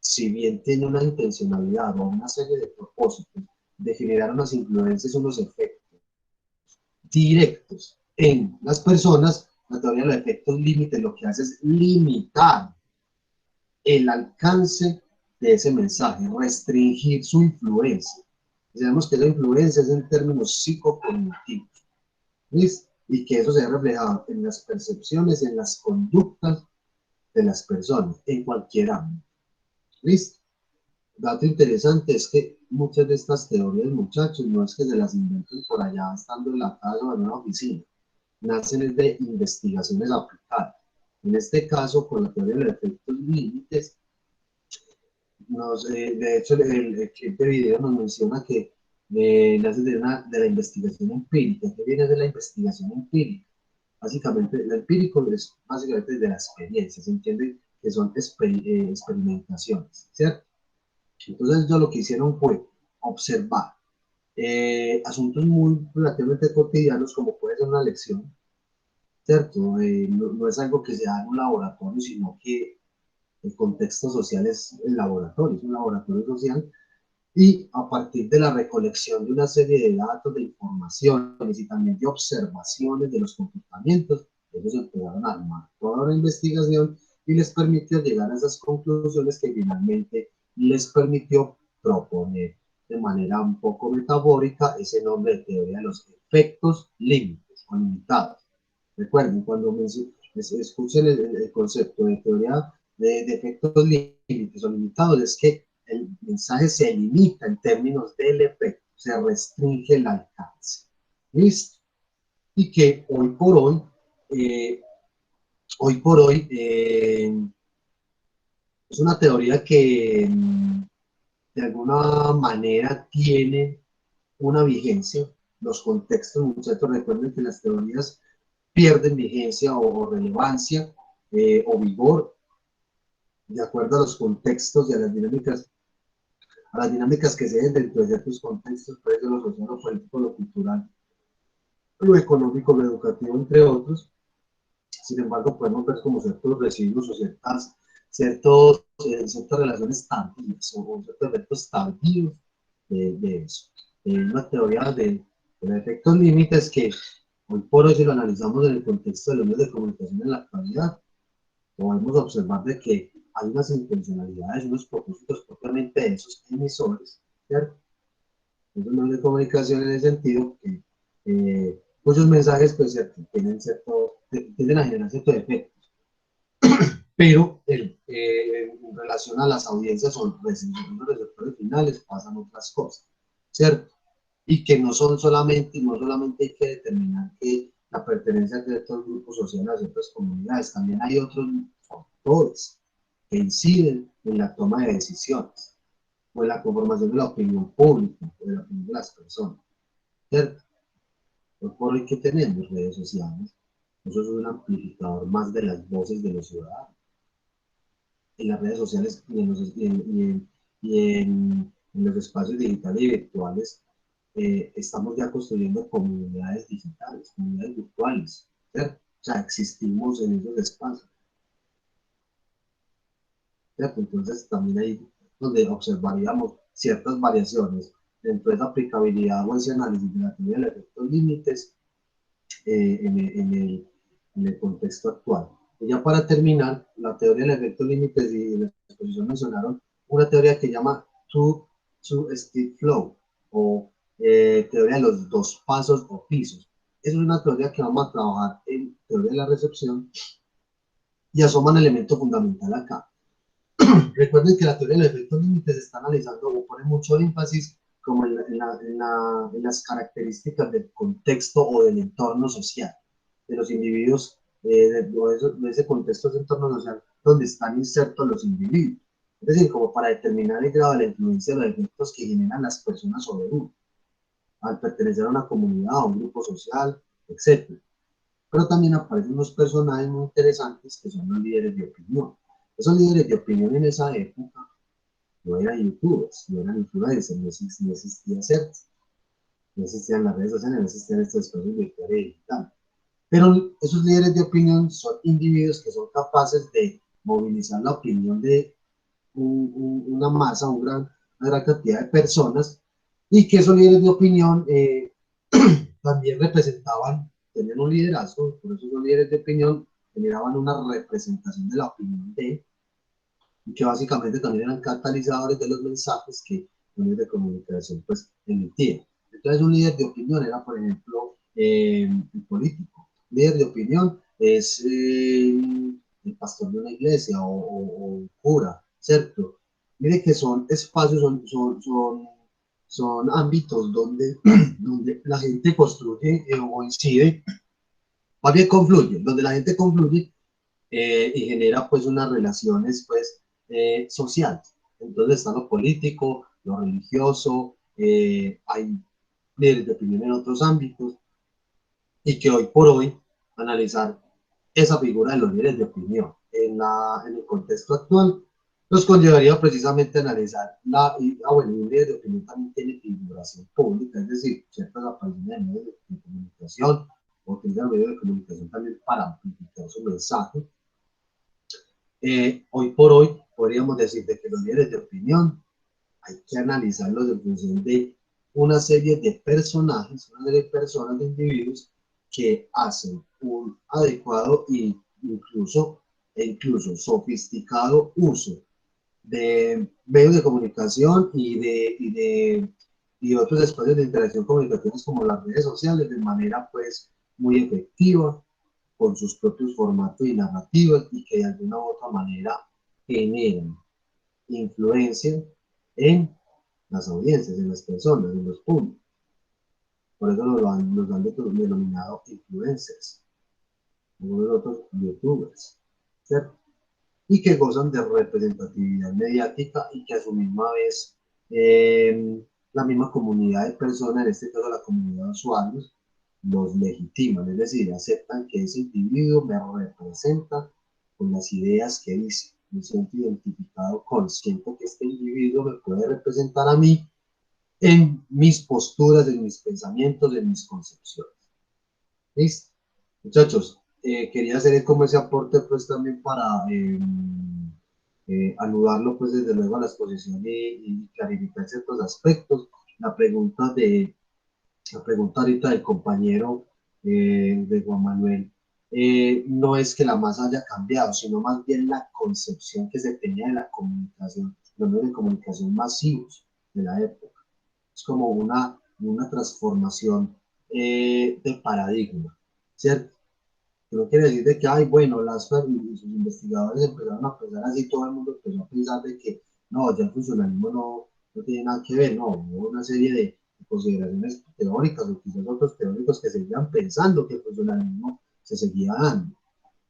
si bien tiene una intencionalidad o una serie de propósitos de generar unas influencias, unos efectos directos en las personas, la teoría de los efectos límites lo que hace es limitar el alcance de ese mensaje, restringir su influencia. Sabemos que la influencia es en términos psicocognitivos, ¿listo? Y que eso se ha reflejado en las percepciones, en las conductas de las personas, en cualquier ámbito. ¿Listo? Dato interesante es que muchas de estas teorías, muchachos, no es que se las inventen por allá estando en la casa o en una oficina, nacen de investigaciones aplicadas. En este caso, con la teoría de los efectos límites, de hecho, el clip de video nos menciona que nace de la investigación empírica. ¿Qué viene de la investigación empírica? Básicamente, el empírico es básicamente de la experiencia, se entiende que son experimentaciones, ¿cierto? Entonces, ellos lo que hicieron fue observar asuntos muy relativamente cotidianos, como puede ser una lección, ¿cierto? No es algo que se da en un laboratorio, sino que el contexto social es el laboratorio, es un laboratorio social, y a partir de la recolección de una serie de datos, de informaciones y también de observaciones de los comportamientos, ellos empezaron a armar toda una investigación y les permitió llegar a esas conclusiones que finalmente les permitió proponer de manera un poco metafórica ese nombre de teoría de los efectos límites o limitados. Recuerden, cuando escuchen el concepto de teoría de efectos límites o limitados, es que el mensaje se limita en términos del efecto, se restringe el alcance. ¿Listo? Y que hoy por hoy es una teoría que de alguna manera tiene una vigencia. Los contextos, muchachos, recuerden que las teorías pierden vigencia o relevancia o vigor de acuerdo a los contextos y a las dinámicas que se den dentro de ciertos contextos, puede ser lo social, lo político, lo cultural, lo económico, lo educativo, entre otros. Sin embargo, podemos ver como ciertos residuos o ciertas relaciones tardías o ciertos efectos tardíos de eso. Una teoría de efectos límites que hoy por hoy, si lo analizamos en el contexto de los medios de comunicación en la actualidad, podemos observar de que hay unas intencionalidades, unos propósitos propiamente de esos emisores, ¿cierto? Esos medios de comunicación en el sentido que muchos mensajes pues, tienden a generar ciertos efectos, pero en relación a las audiencias o los receptores finales pasan otras cosas, ¿cierto? Y que no solamente hay que determinar que la pertenencia de ciertos grupos sociales a ciertas comunidades, también hay otros factores que inciden en la toma de decisiones o en la conformación de la opinión pública o de la opinión de las personas, ¿cierto? Por hoy que tenemos redes sociales, eso es un amplificador más de las voces de los ciudadanos. En las redes sociales y en los espacios digitales y virtuales, estamos ya construyendo comunidades digitales, comunidades virtuales, ¿cierto? O sea, existimos en esos espacios, ¿cierto? Entonces también ahí donde observaríamos ciertas variaciones dentro de esa aplicabilidad o ese análisis de la teoría de los efectos límites en el contexto actual. Y ya para terminar, la teoría de los efectos límites y la exposición mencionaron una teoría que llama two-step flow o teoría de los dos pasos o pisos. Esa es una teoría que vamos a trabajar en teoría de la recepción y asoma un elemento fundamental acá. Recuerden que la teoría de los efectos límites está analizando o pone mucho énfasis como en las características del contexto o del entorno social de los individuos, de ese contexto, ese entorno social donde están insertos los individuos. Es decir, como para determinar el grado de la influencia de los efectos que generan las personas sobre uno, al pertenecer a una comunidad, a un grupo social, etc. Pero también aparecen unos personajes muy interesantes que son los líderes de opinión. Esos líderes de opinión en esa época no eran youtubers, no eran influencers, no existía CERT, no existían las redes sociales, no existían estos espacios virtuales y digitales. Pero esos líderes de opinión son individuos que son capaces de movilizar la opinión de una masa, una gran cantidad de personas, y que esos líderes de opinión también tenían un liderazgo, por eso esos líderes de opinión generaban una representación de la opinión y que básicamente también eran catalizadores de los mensajes que los medios de comunicación pues emitían. Entonces un líder de opinión era, por ejemplo, el político. Un líder de opinión es el pastor de una iglesia o un cura, ¿cierto? Mire que son espacios, son ámbitos donde la gente construye o incide, más bien confluye, donde la gente confluye y genera pues unas relaciones pues sociales. Entonces está lo político, lo religioso, hay líderes de opinión en otros ámbitos, y que hoy por hoy analizar esa figura de los líderes de opinión en el contexto actual nos conllevaría precisamente a analizar bueno, un líder de opinión también tiene figuración pública, es decir, ciertas apariciones en medios de comunicación, o utiliza el medio de comunicación también para amplificar su mensaje. Hoy por hoy podríamos decir de que los líderes de opinión hay que analizarlos en función de una serie de personajes, una serie de personas, de individuos que hacen un adecuado e incluso sofisticado uso de medios de comunicación y de otros espacios de interacción comunicativos como las redes sociales de manera pues muy efectiva con sus propios formatos y narrativas y que de alguna u otra manera generan influencia en las audiencias, en las personas, en los públicos. Por eso los han denominado influencers, algunos otros youtubers, ¿cierto? Y que gozan de representatividad mediática y que a su misma vez la misma comunidad de personas, en este caso la comunidad de usuarios, los legitiman, es decir, aceptan que ese individuo me representa con las ideas que dice, me siento identificado con, siento que este individuo me puede representar a mí en mis posturas, en mis pensamientos, en mis concepciones. ¿Listo? Muchachos, quería hacer como ese aporte pues también para anudarlo pues desde luego a la exposición y clarificar ciertos aspectos. La pregunta ahorita del compañero de Juan Manuel no es que la masa haya cambiado, sino más bien la concepción que se tenía de la comunicación, los medios de comunicación masivos de la época. Es como una transformación de paradigma, ¿cierto? Que no quiere decir de que, ay, bueno, Lasper y sus investigadores empezaron a pensar así, todo el mundo empezó a pensar de que, no, ya el funcionalismo no tiene nada que ver, no, hubo una serie de consideraciones teóricas o quizás otros teóricos que seguían pensando que el funcionalismo se seguía dando.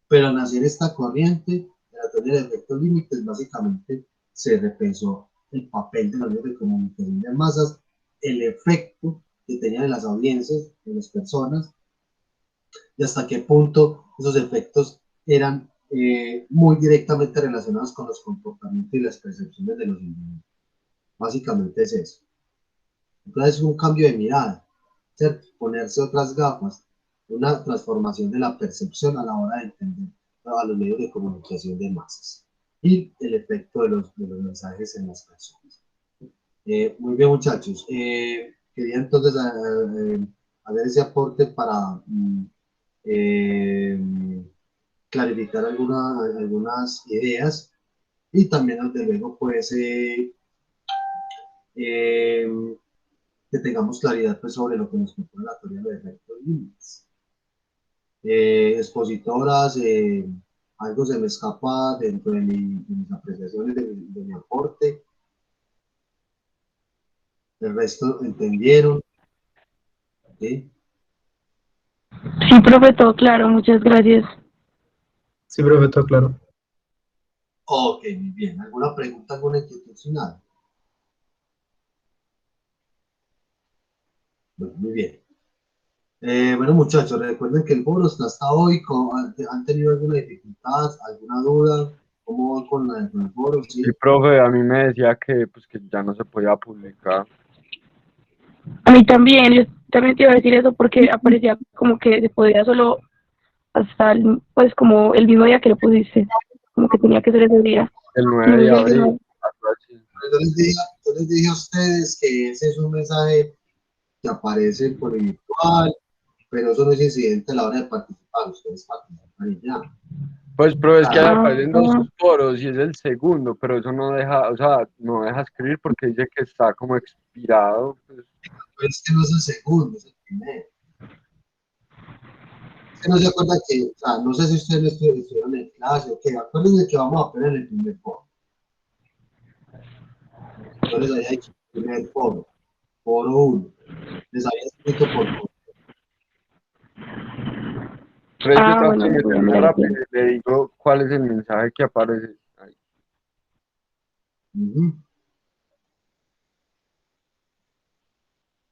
Pero al nacer esta corriente de la teoría de efectos límites, básicamente se repensó el papel de los medios de comunicación de masas, el efecto que tenían en las audiencias, en las personas, y hasta qué punto esos efectos eran muy directamente relacionados con los comportamientos y las percepciones de los individuos. Básicamente es eso. Entonces es un cambio de mirada, ¿cierto? Ponerse otras gafas, una transformación de la percepción a la hora de entender a los medios de comunicación de masas y el efecto de los mensajes en las personas. Muy bien, muchachos. Quería entonces hacer ese aporte para clarificar algunas ideas y también desde luego pues que tengamos claridad pues, sobre lo que nos propone la teoría de los efectos límites. Expositoras, algo se me escapa dentro de mis apreciaciones, de mi aporte. El resto entendieron. ¿Sí? Sí, profe, todo claro, muchas gracias. Sí, profe, todo claro. Ok, muy bien. ¿Alguna pregunta, alguna inquietud final? Bueno, muy bien. Bueno, muchachos, recuerden que el foro está hasta hoy. ¿Han tenido alguna dificultad, alguna duda? ¿Cómo van con el foro? ¿Sí? Sí, profe, a mí me decía que, pues, que ya no se podía publicar. A mí también, yo también te iba a decir eso porque aparecía como que se podía solo hasta, pues como el mismo día que lo pusiste, como que tenía que ser ese día. El 9 de abril. Algo así. Yo les dije a ustedes que ese es un mensaje que aparece por el virtual, pero eso no es incidente a la hora de participar. Ustedes participan y ya. Pues, pero es que ahí aparecen dos foros y es el segundo, pero eso no deja, o sea, no deja escribir porque dice que está como expirado. Pues. Pero es que no es el segundo, es el primero. Es que no se acuerda que, o sea, no sé si ustedes no estuvieron en clase o qué, acuérdense que vamos a poner el primer foro. Entonces ahí hay el primer foro, foro 1. Les había escrito por foro. Pero yo trato de bueno, meterme rápido y le digo cuál es el mensaje que aparece ahí.